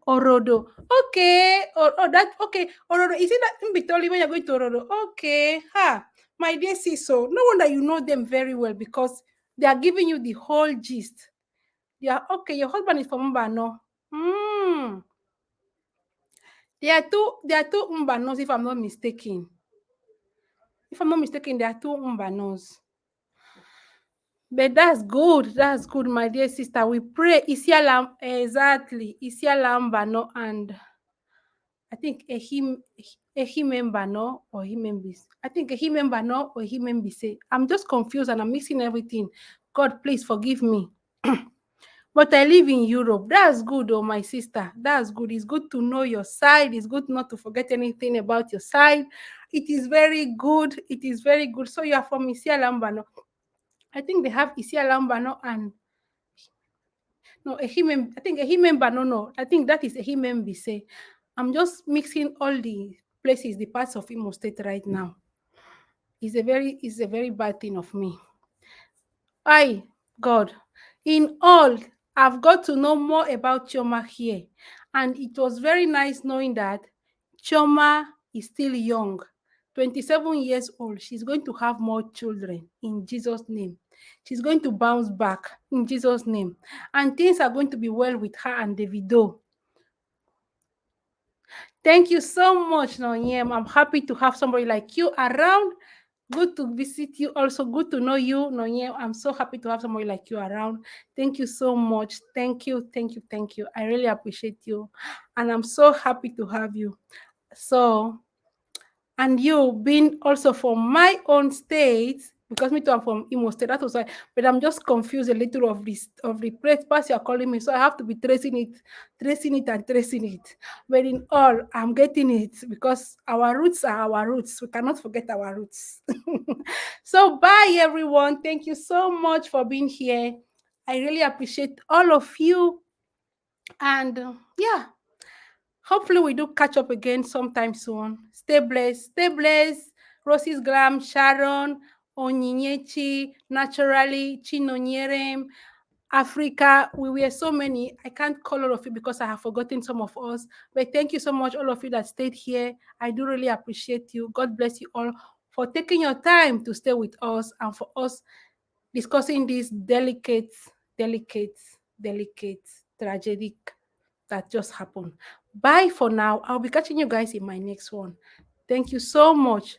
Orodo. Okay. That okay. Orodo. Is it that Bitoli when you're going to Orodo? Okay. Ha. My dear so no wonder you know them very well, because they are giving you the whole gist. Yeah, okay. Your husband is from Mbano. Hmm. There are two Mbanos, if I'm not mistaken. If I'm not mistaken, there are two Mbanos. But that's good. That's good, my dear sister. We pray Isialam, exactly. Isialam Bano, and I think Ehimembano or Himembis. I think Ehimembano or Himembise. I'm just confused and I'm mixing everything. God, please forgive me. But I live in Europe. That's good, oh my sister. That's good. It's good to know your side. It's good not to forget anything about your side. It is very good. It is very good. So you are from Isialambano. I think they have Isialambano and no, Ehimem. I think Ehimembano. No, I think that is Ehimembise. I'm just mixing all the places, the parts of Imo State right now. It's a very bad thing of me. I, God, in all, I've got to know more about Choma here. And it was very nice knowing that Choma is still young, 27 years old. She's going to have more children in Jesus' name. She's going to bounce back in Jesus' name. And things are going to be well with her and Davido. Thank you so much, Nonyem. I'm happy to have somebody like you around. Good to visit you. Also, good to know you, Nonyem. I'm so happy to have somebody like you around. Thank you so much. Thank you, thank you, thank you. I really appreciate you. And I'm so happy to have you. So, and you being also from my own state, because me too, I'm from Imo State. That was why, but I'm just confused a little of the place you're calling me. So I have to be tracing it, and tracing it. But in all, I'm getting it because our roots are our roots. We cannot forget our roots. So bye everyone. Thank you so much for being here. I really appreciate all of you. And yeah, hopefully, we do catch up again sometime soon. Stay blessed. Stay blessed. Rosie's Glam, Sharon, Onyinyechi, Naturally, Chinonyerem, Africa. We were so many. I can't call all of you because I have forgotten some of us. But thank you so much, all of you that stayed here. I do really appreciate you. God bless you all for taking your time to stay with us and for us discussing this delicate, delicate, tragic that just happened. Bye for now. I'll be catching you guys in my next one. Thank you so much.